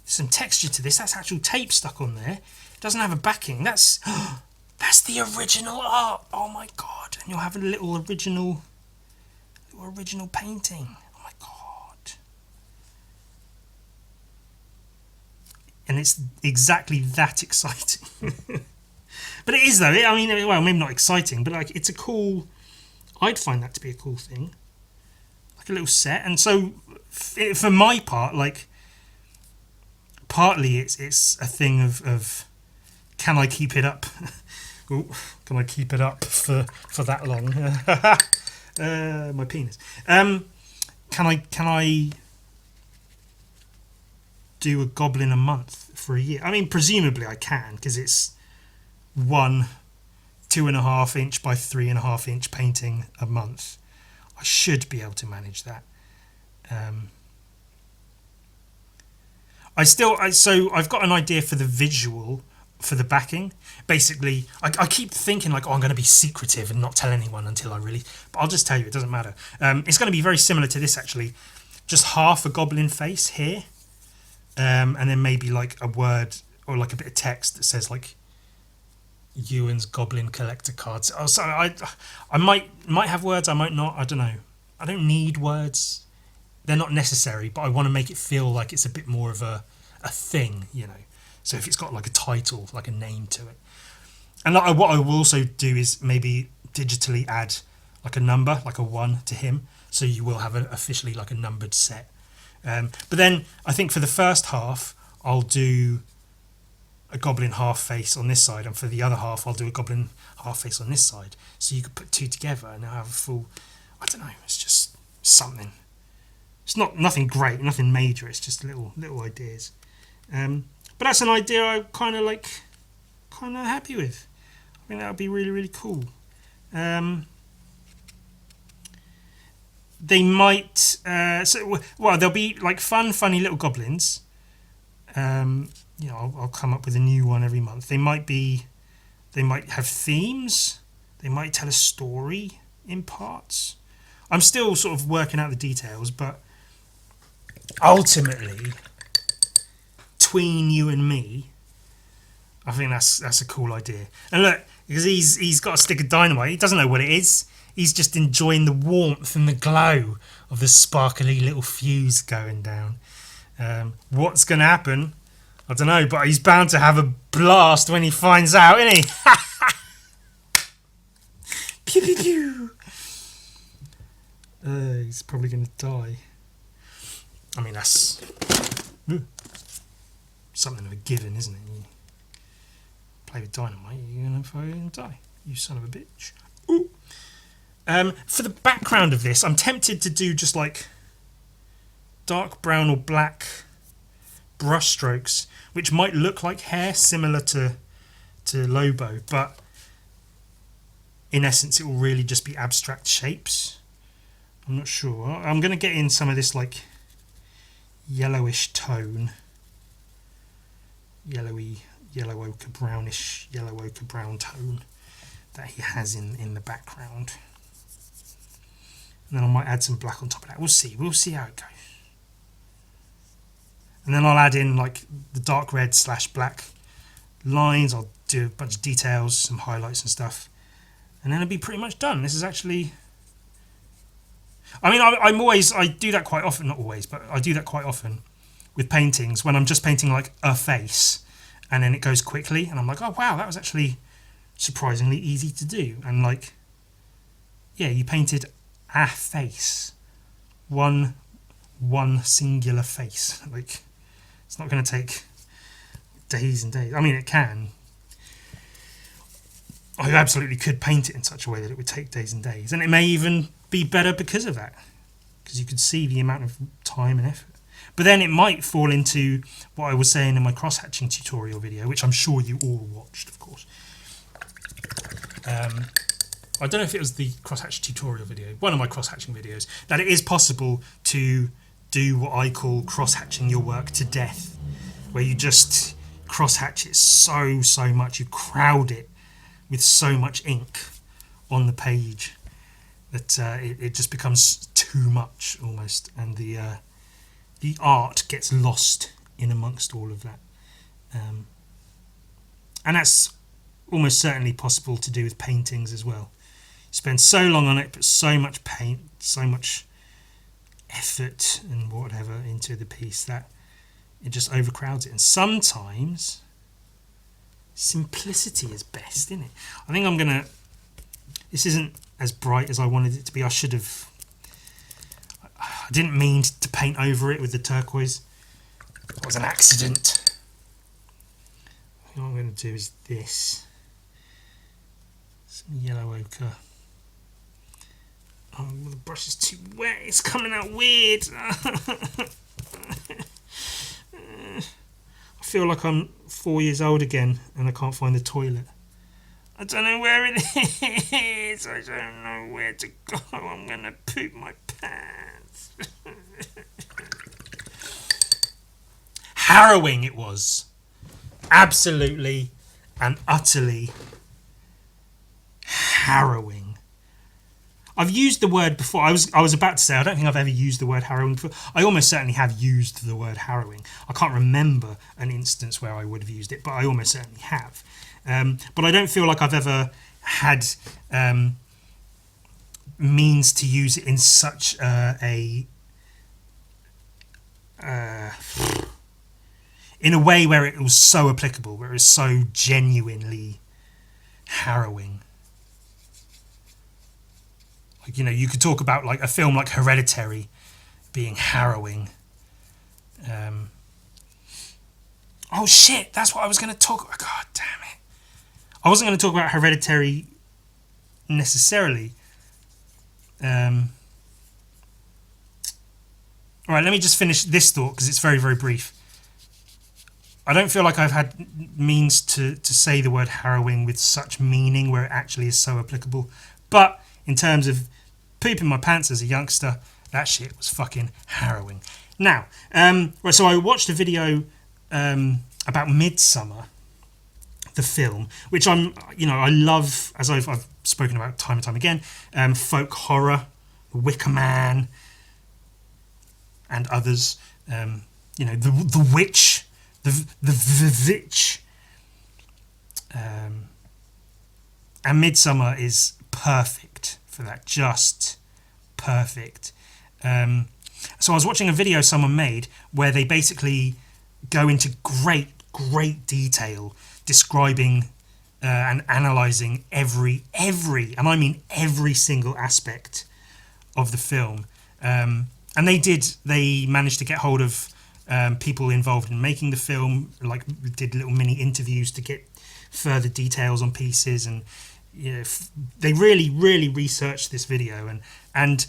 There's some texture to this. That's actual tape stuck on there. It doesn't have a backing. That's the original art. Oh my God. And you'll have a little original painting. And it's exactly that exciting. But it is, though. Well, maybe not exciting, but like it's a cool. I'd find that to be a cool thing, like a little set. And so, for my part, like partly it's a thing of can I keep it up? Ooh, can I keep it up for that long? My penis. Can I do a goblin a month for a year? Presumably I can, because it's 1 2.5 inch by 3.5 inch painting a month. I should be able to manage that. So I've got an idea for the visual for the backing. Basically, I keep thinking like, I'm going to be secretive and not tell anyone until I release. But I'll just tell you, it doesn't matter. It's going to be very similar to this actually. Just half a goblin face here. And then maybe like a word or like a bit of text that says like Ewan's Goblin Collector Cards. Oh, sorry, I might have words, I might not. I don't know. I don't need words. They're not necessary, but I want to make it feel like it's a bit more of a thing, So if it's got like a title, like a name to it. And what I will also do is maybe digitally add like a number, like a 1 to him. So you will have officially like a numbered set. But then I think for the first half, I'll do a goblin half face on this side, and for the other half, I'll do a goblin half face on this side. So you could put two together and have a full. I don't know. It's just something. It's nothing great, nothing major. It's just little ideas. But that's an idea I'm kind of happy with. I think that would be really, really cool. They might there'll be like funny little goblins. I'll come up with a new one every month. They might have themes. They might tell a story in parts. I'm still sort of working out the details, but ultimately, between you and me, I think that's a cool idea. And look, because he's got a stick of dynamite, he doesn't know what it is. He's just enjoying the warmth and the glow of the sparkly little fuse going down. What's going to happen? I don't know, but he's bound to have a blast when he finds out, isn't he? Pew pew pew. He's probably going to die. I mean, that's something of a given, isn't it? You play with dynamite, you're going to fucking die. You son of a bitch. Ooh. For the background of this, I'm tempted to do just like dark brown or black brush strokes, which might look like hair, similar to Lobo, but in essence, it will really just be abstract shapes. I'm not sure. I'm going to get in some of this like yellowish tone, yellowy, yellow ochre brownish, yellow ochre brown tone that he has in the background. And then I might add some black on top of that. We'll see how it goes. And then I'll add in like the dark red / black lines. I'll do a bunch of details, some highlights and stuff, and then it'll be pretty much done. This is actually, I mean, I do that quite often, not always, but I do that quite often with paintings when I'm just painting like a face, and then it goes quickly, and I'm like, oh wow, that was actually surprisingly easy to do. And like, yeah, you painted a face, one singular face. Like, it's not going to take days and days. I mean, it can. I absolutely could paint it in such a way that it would take days and days, and it may even be better because of that, because you could see the amount of time and effort. But then it might fall into what I was saying in my cross-hatching tutorial video, which I'm sure you all watched, of course. I don't know if it was the cross-hatch tutorial video, one of my cross-hatching videos, that it is possible to do what I call cross-hatching your work to death, where you just cross-hatch it so much, you crowd it with so much ink on the page that it just becomes too much almost, and the art gets lost in amongst all of that. And that's almost certainly possible to do with paintings as well. You spend so long on it, put so much paint, so much effort and whatever into the piece that it just overcrowds it. And sometimes simplicity is best, isn't it? I think I'm gonna, this isn't as bright as I wanted it to be. I didn't mean to paint over it with the turquoise. It was an accident. What I'm going to do is this. Some yellow ochre. Oh, the brush is too wet. It's coming out weird. I feel like I'm 4 years old again and I can't find the toilet. I don't know where it is. I don't know where to go. I'm going to poop my pants. Harrowing it was. Absolutely and utterly harrowing. I've used the word before. I was about to say I don't think I've ever used the word harrowing before. I almost certainly have used the word harrowing. I can't remember an instance where I would have used it, but I almost certainly have. But I don't feel like I've ever had means to use it in such in a way where it was so applicable, where it was so genuinely harrowing. Like, you know, you could talk about like a film like Hereditary being harrowing. Oh shit, that's what I was going to talk about. God damn it. I wasn't going to talk about Hereditary necessarily. Alright, let me just finish this thought because it's very, very brief. I don't feel like I've had means to say the word harrowing with such meaning where it actually is so applicable. But in terms of pooping my pants as a youngster, that shit was fucking harrowing. Now, so I watched a video about Midsommar, the film, which I love, as I've spoken about time and time again, folk horror, Wicker Man, and others. The Witch, the Witch. And Midsommar is perfect for that, just perfect. So I was watching a video someone made where they basically go into great detail describing and analysing every, and I mean every single aspect of the film. And they managed to get hold of people involved in making the film, like did little mini interviews to get further details on pieces, and they really researched this video, and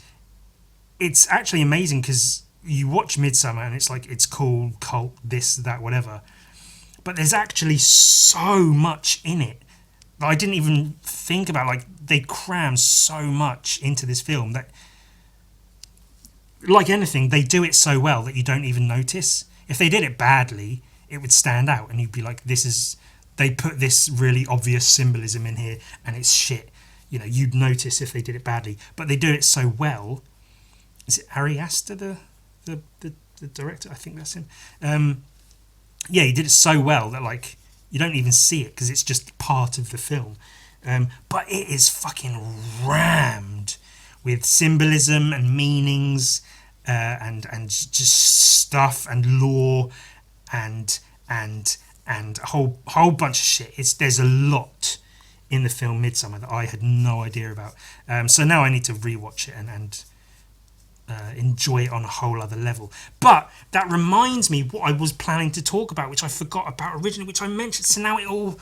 it's actually amazing because you watch Midsommar and it's like, it's cool, cult, this, that, whatever, but there's actually so much in it that I didn't even think about. Like, they cram so much into this film that, like anything, they do it so well that you don't even notice. If they did it badly, it would stand out and you'd be like, they put this really obvious symbolism in here and it's shit. You'd notice if they did it badly, but they do it so well. Is it Ari Aster, the director? I think that's him. He did it so well that, like, you don't even see it because it's just part of the film. But it is fucking rammed with symbolism and meanings, and just stuff and lore and a whole bunch of shit. There's a lot in the film Midsommar that I had no idea about. So now I need to rewatch it and enjoy it on a whole other level. But that reminds me what I was planning to talk about, which I forgot about originally, which I mentioned. So now it all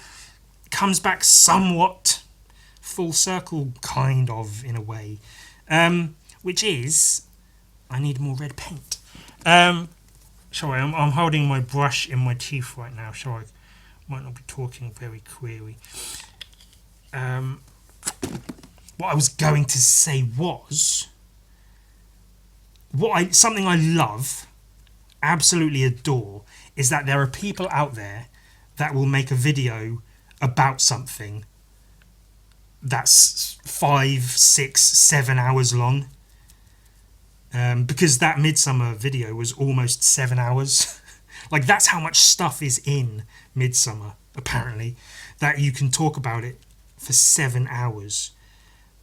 comes back somewhat full circle, kind of, in a way, which is I need more red paint. Sorry, I'm holding my brush in my teeth right now, so I might not be talking very clearly. What I was going to say was, something I love, absolutely adore, is that there are people out there that will make a video about something that's 5, 6, 7 hours long. Because that Midsommar video was almost 7 hours. Like, that's how much stuff is in Midsommar, apparently, that you can talk about it for 7 hours.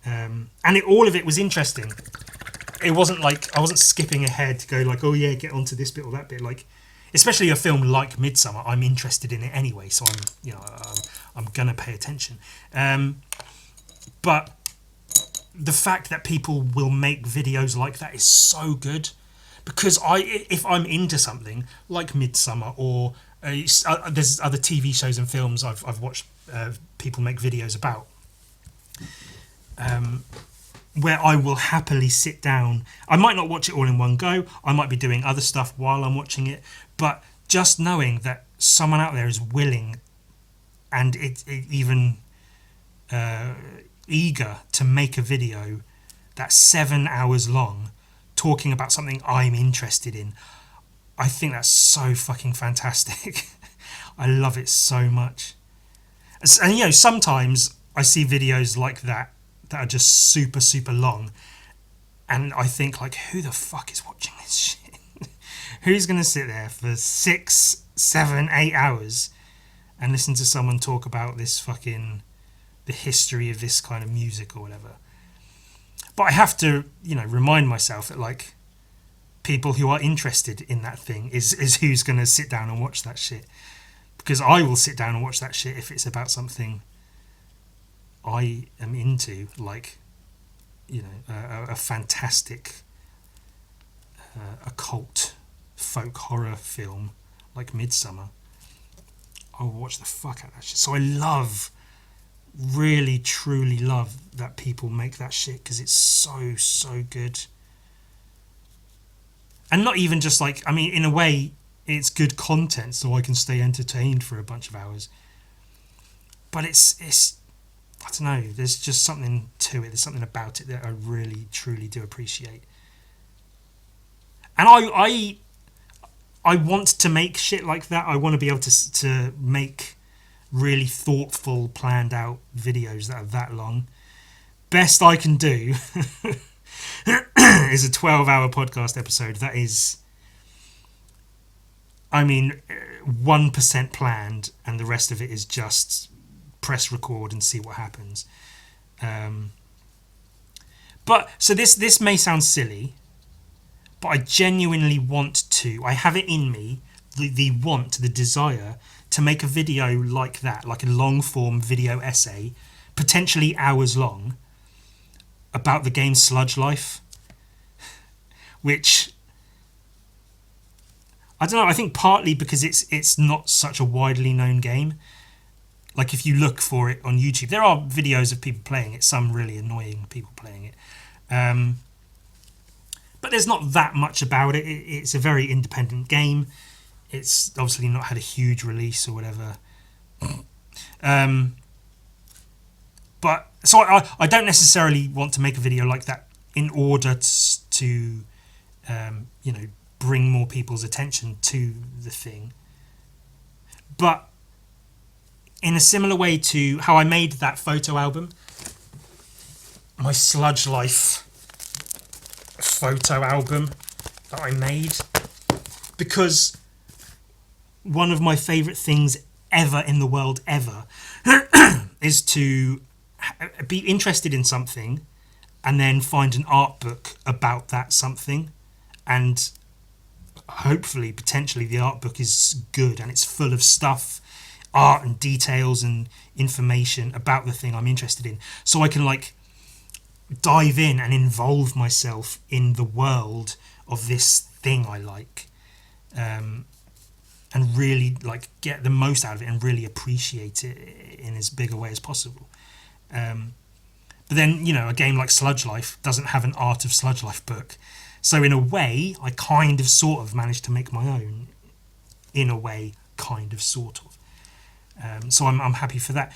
And all of it was interesting. It wasn't like I wasn't skipping ahead to go like, oh yeah, get onto this bit or that bit. Like, especially a film like Midsommar, I'm interested in it anyway, so I'm gonna pay attention. But the fact that people will make videos like that is so good, because if I'm into something like Midsommar, or there's other TV shows and films I've watched people make videos about, where I will happily sit down. I might not watch it all in one go. I might be doing other stuff while I'm watching it, but just knowing that someone out there is willing and it even eager to make a video that's 7 hours long talking about something I'm interested in, I think that's so fucking fantastic. I love it so much. And sometimes I see videos like that are just super long, and I think, like, who the fuck is watching this shit? Who's gonna sit there for 6, 7, 8 hours and listen to someone talk about this fucking the history of this kind of music or whatever? But I have to, remind myself that, like, people who are interested in that thing is who's going to sit down and watch that shit. Because I will sit down and watch that shit if it's about something I am into, like, a fantastic occult folk horror film like Midsommar. I will watch the fuck out of that shit. So I really truly love that people make that shit, because it's so good. And not even just like, I mean, in a way it's good content so I can stay entertained for a bunch of hours, but it's I don't know, there's just something to it, there's something about it that I really truly do appreciate. And I want to make shit like that. I want to be able to make really thoughtful, planned out videos that are that long. Best I can do is a 12-hour podcast episode. That is, I mean, 1% planned, and the rest of it is just press record and see what happens. But so this may sound silly, but I genuinely want to. I have it in me, the want, the desire to make a video like that, like a long form video essay, potentially hours long, about the game Sludge Life, which I don't know. I think partly because it's not such a widely known game. Like if you look for it on YouTube, there are videos of people playing it. Some really annoying people playing it, but there's not that much about it. It's a very independent game. It's obviously not had a huge release or whatever. But so I don't necessarily want to make a video like that in order to bring more people's attention to the thing. But in a similar way to how I made that photo album, my Sludge Life photo album that I made, because one of my favourite things ever in the world ever is to be interested in something and then find an art book about that something, and hopefully potentially the art book is good and it's full of stuff, art and details and information about the thing I'm interested in, so I can like dive in and involve myself in the world of this thing I like, and really like get the most out of it and really appreciate it in as big a way as possible. But then, a game like Sludge Life doesn't have an Art of Sludge Life book, so in a way I kind of sort of managed to make my own, in a way, kind of sort of. So I'm happy for that.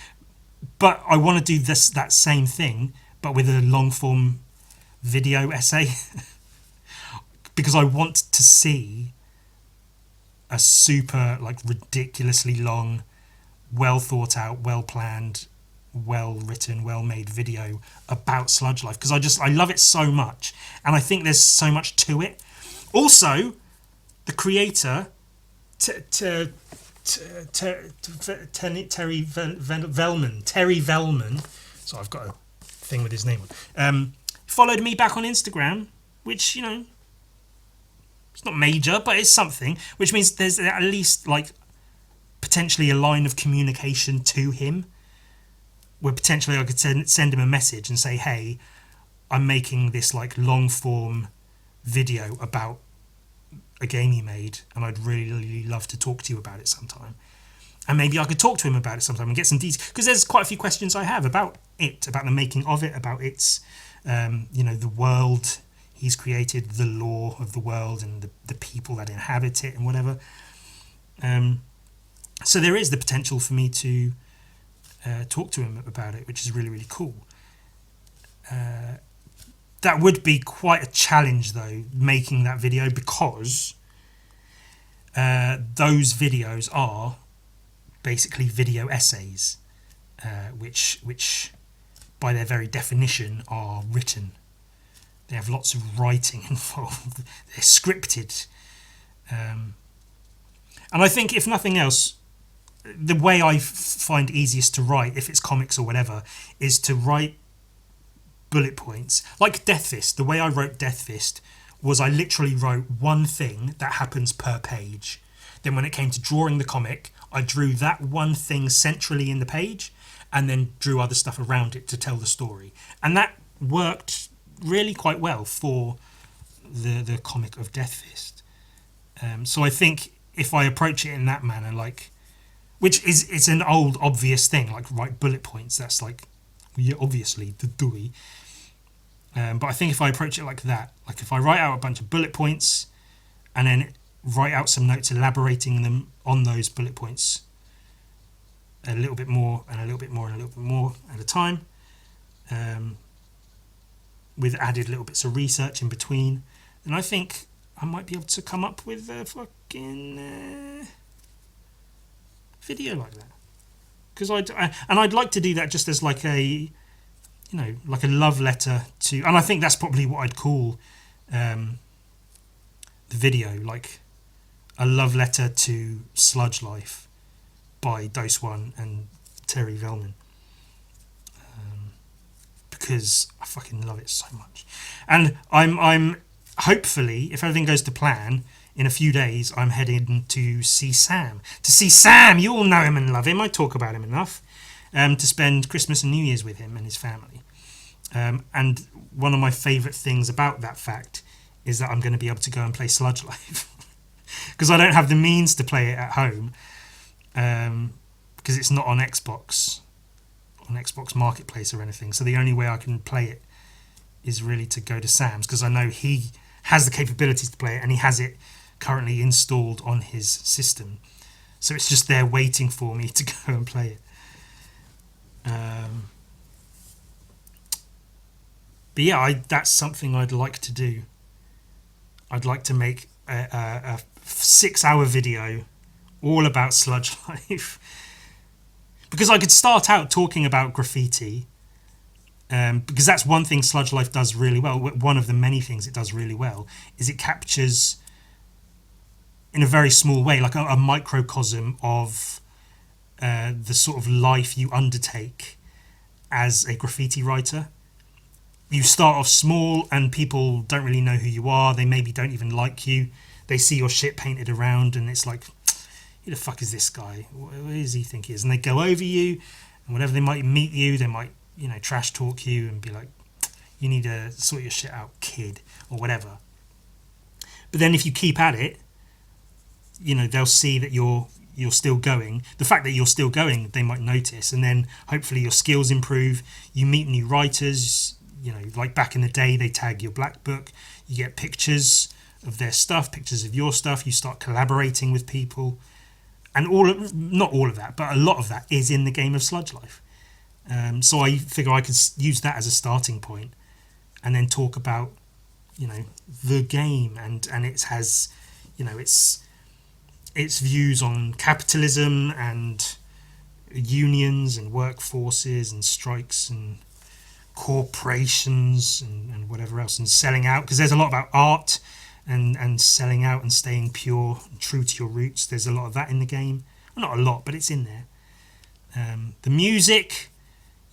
But I want to do that same thing, but with a long form video essay, because I want to see a super like ridiculously long, well thought out, well planned, well written, well made video about Sludge Life, because I love it so much, and I think there's so much to it. Also, the creator Terry Velman, so I've got a thing with his name on, followed me back on Instagram, which it's not major, but it's something, which means there's at least like potentially a line of communication to him, where potentially I could send him a message and say, hey, I'm making this like long form video about a game you made, and I'd really, really love to talk to you about it sometime. And maybe I could talk to him about it sometime and get some details, because there's quite a few questions I have about it, about the making of it, about its, the world he's created, the lore of the world, and the people that inhabit it and whatever. So there is the potential for me to talk to him about it, which is really, really cool. That would be quite a challenge, though, making that video, because those videos are basically video essays, which by their very definition are written. They have lots of writing involved. They're scripted. And I think, if nothing else, the way I find easiest to write, if it's comics or whatever, is to write bullet points. Like Death Fist, the way I wrote Death Fist was I literally wrote one thing that happens per page. Then when it came to drawing the comic, I drew that one thing centrally in the page and then drew other stuff around it to tell the story. And that worked really quite well for the comic of Death Fist. So I think if I approach it in that manner, like, which is, it's an old obvious thing, like write bullet points, that's like, yeah, obviously the DOI. But I think if I approach it like that, like if I write out a bunch of bullet points and then write out some notes elaborating them on those bullet points a little bit more and a little bit more and a little bit more at a time, with added little bits of research in between, then I think I might be able to come up with a fucking video like that. Because I'd like to do that just as like a, like a love letter to, and I think that's probably what I'd call the video, like a love letter to Sludge Life by Dose One and Terry Velman, because I fucking love it so much. And I'm hopefully, if everything goes to plan, in a few days I'm heading to see Sam. You all know him and love him. I talk about him enough. To spend Christmas and New Year's with him and his family. And one of my favourite things about that fact is that I'm going to be able to go and play Sludge Life. Because I don't have the means to play it at home. Because it's not on Xbox Marketplace or anything. So the only way I can play it is really to go to Sam's, because I know he has the capabilities to play it and he has it currently installed on his system. So it's just there waiting for me to go and play it. But yeah, that's something I'd like to do. I'd like to make a 6-hour video all about Sludge Life. Because I could start out talking about graffiti, because that's one thing Sludge Life does really well. One of the many things it does really well is it captures, in a very small way, like a microcosm of the sort of life you undertake as a graffiti writer. You start off small and people don't really know who you are. They maybe don't even like you. They see your shit painted around and it's like, who the fuck is this guy? What does he think he is? And they go over you, and whenever they might meet you, they might, trash talk you and be like, you need to sort your shit out, kid, or whatever. But then if you keep at it, they'll see that you're still going. The fact that you're still going, they might notice, and then hopefully your skills improve. You meet new writers, like back in the day, they tag your black book. You get pictures of their stuff, pictures of your stuff. You start collaborating with people, and not all of that, but a lot of that is in the game of Sludge Life. So I figure I could use that as a starting point, and then talk about, the game and it has, its views on capitalism and unions and workforces and strikes and corporations and whatever else, and selling out, because there's a lot about art and selling out and staying pure and true to your roots. There's a lot of that in the game. Well, not a lot, but it's in there. The music,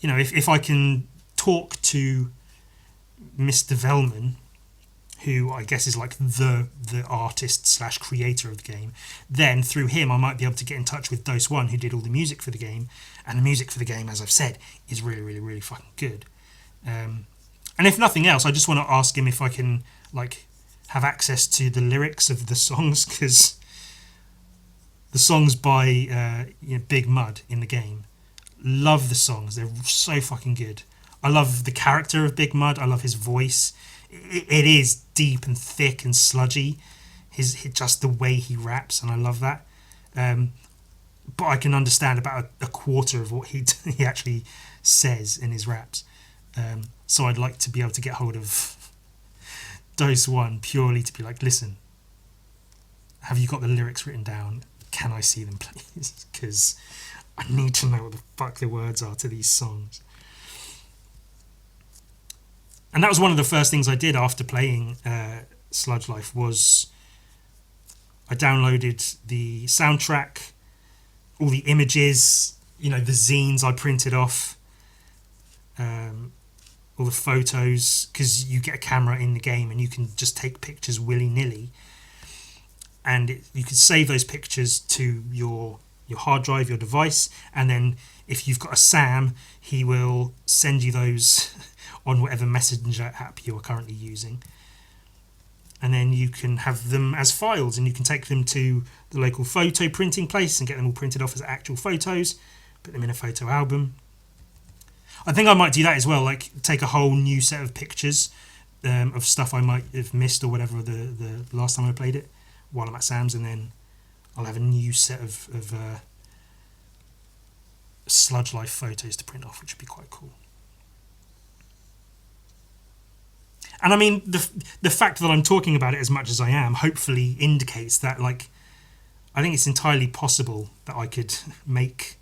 if I can talk to Mr. Velman, who I guess is like the artist / creator of the game, then through him I might be able to get in touch with Dose One, who did all the music for the game. And the music for the game, as I've said, is really, really, really fucking good. And if nothing else, I just want to ask him if I can have access to the lyrics of the songs, because the songs by Big Mud in the game, love the songs. They're so fucking good. I love the character of Big Mud. I love his voice. It is deep and thick and sludgy. Just the way he raps, and I love that. But I can understand about a quarter of what he actually says in his raps. So I'd like to be able to get hold of Dose One purely to be like, listen, have you got the lyrics written down? Can I see them, please? Because I need to know what the fuck the words are to these songs. And that was one of the first things I did after playing Sludge Life, was I downloaded the soundtrack, all the images, the zines I printed off, all the photos, because you get a camera in the game and you can just take pictures willy-nilly, and you can save those pictures to your hard drive, your device, and then if you've got a Sam, he will send you those on whatever messenger app you are currently using, and then you can have them as files, and you can take them to the local photo printing place and get them all printed off as actual photos, put them in a photo album. I think I might do that as well, like take a whole new set of pictures of stuff I might have missed or whatever the last time I played it while I'm at Sam's, and then I'll have a new set of Sludge Life photos to print off, which would be quite cool. And I mean, the fact that I'm talking about it as much as I am hopefully indicates that, I think it's entirely possible that I could make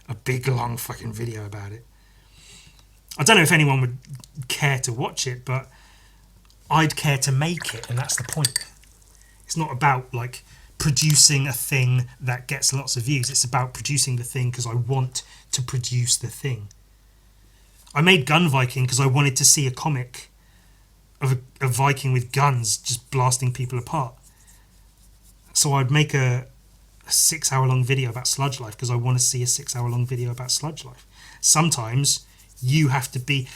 a big, long fucking video about it. I don't know if anyone would care to watch it, but I'd care to make it, and that's the point. It's not about like producing a thing that gets lots of views. It's about producing the thing because I want to produce the thing. I made Gun Viking because I wanted to see a comic of a Viking with guns just blasting people apart. So I'd make a 6-hour-long video about sludge life because I want to see a 6-hour-long video about sludge life. Sometimes you have to be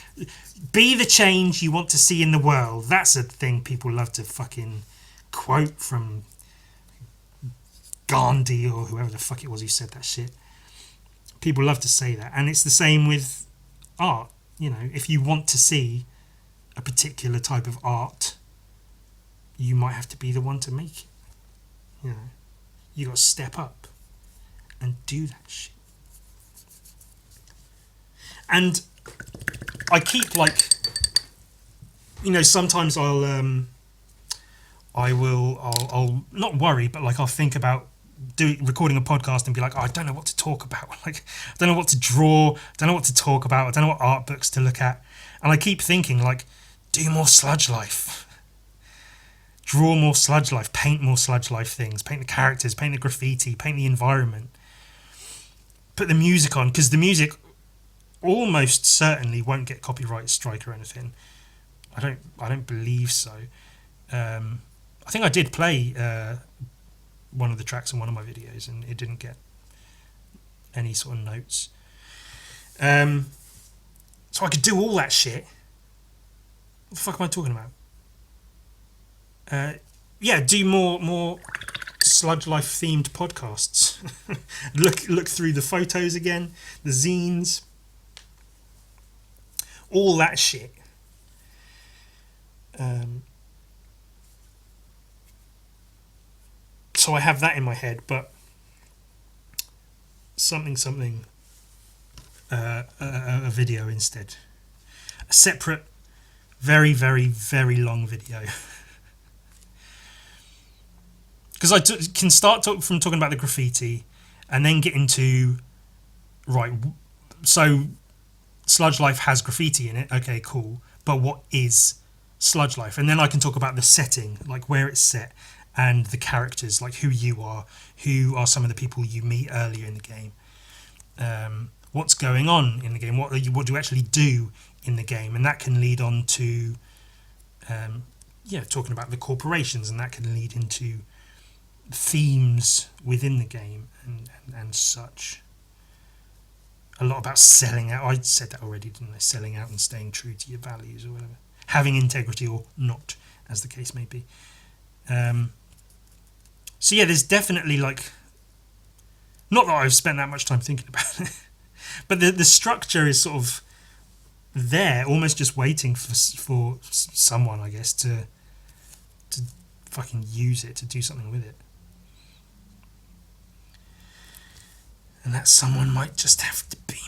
the change you want to see in the world. That's a thing people love to fucking quote from Gandhi or whoever the fuck it was who said that shit. People love to say that, and it's the same with art. You know, if you want to see a particular type of art, you might have to be the one to make it. You know, you got to step up and do that shit. And I keep like, you know, sometimes I'll not worry, but like I'll think about recording a podcast and be like, oh, I don't know what to talk about. Like, I don't know what to draw. I don't know what to talk about. I don't know what art books to look at. And I keep thinking like, do more sludge life. Draw more sludge life. Paint more sludge life things. Paint the characters. Paint the graffiti. Paint the environment. Put the music on, because the music almost certainly won't get copyright strike or anything. I don't believe so. I think I did play one of the tracks in one of my videos and it didn't get any sort of notes. So I could do all that shit. What the fuck am I talking about? Yeah, do more sludge life themed podcasts. look through the photos again, the zines, all that shit. So I have that in my head, but something a video instead, a separate, very very long video. Because I can start from talking about the graffiti and then get into, right, so sludge life has graffiti in it, okay, cool, but what is sludge life? And then I can talk about the setting, like where it's set, and the characters, like who are some of the people you meet earlier in the game, what's going on in the game, what do you actually do in the game, and that can lead on to talking about the corporations, and that can lead into themes within the game and such. A lot about selling out. I said that already, didn't I? Selling out and staying true to your values or whatever. Having integrity or not, as the case may be. So yeah, there's definitely like, not that I've spent that much time thinking about it, but the structure is sort of there, almost just waiting for someone, I guess, to fucking use it, to do something with it. And that someone might just have to be me.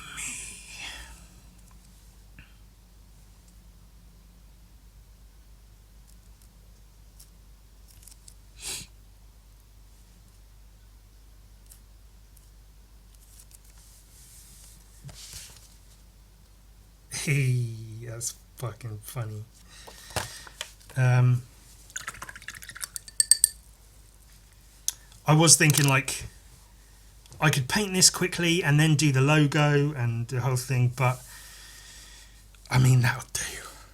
Hey, that's fucking funny. I was thinking like, I could paint this quickly and then do the logo and the whole thing, but I mean, that'll do.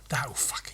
That'll fucking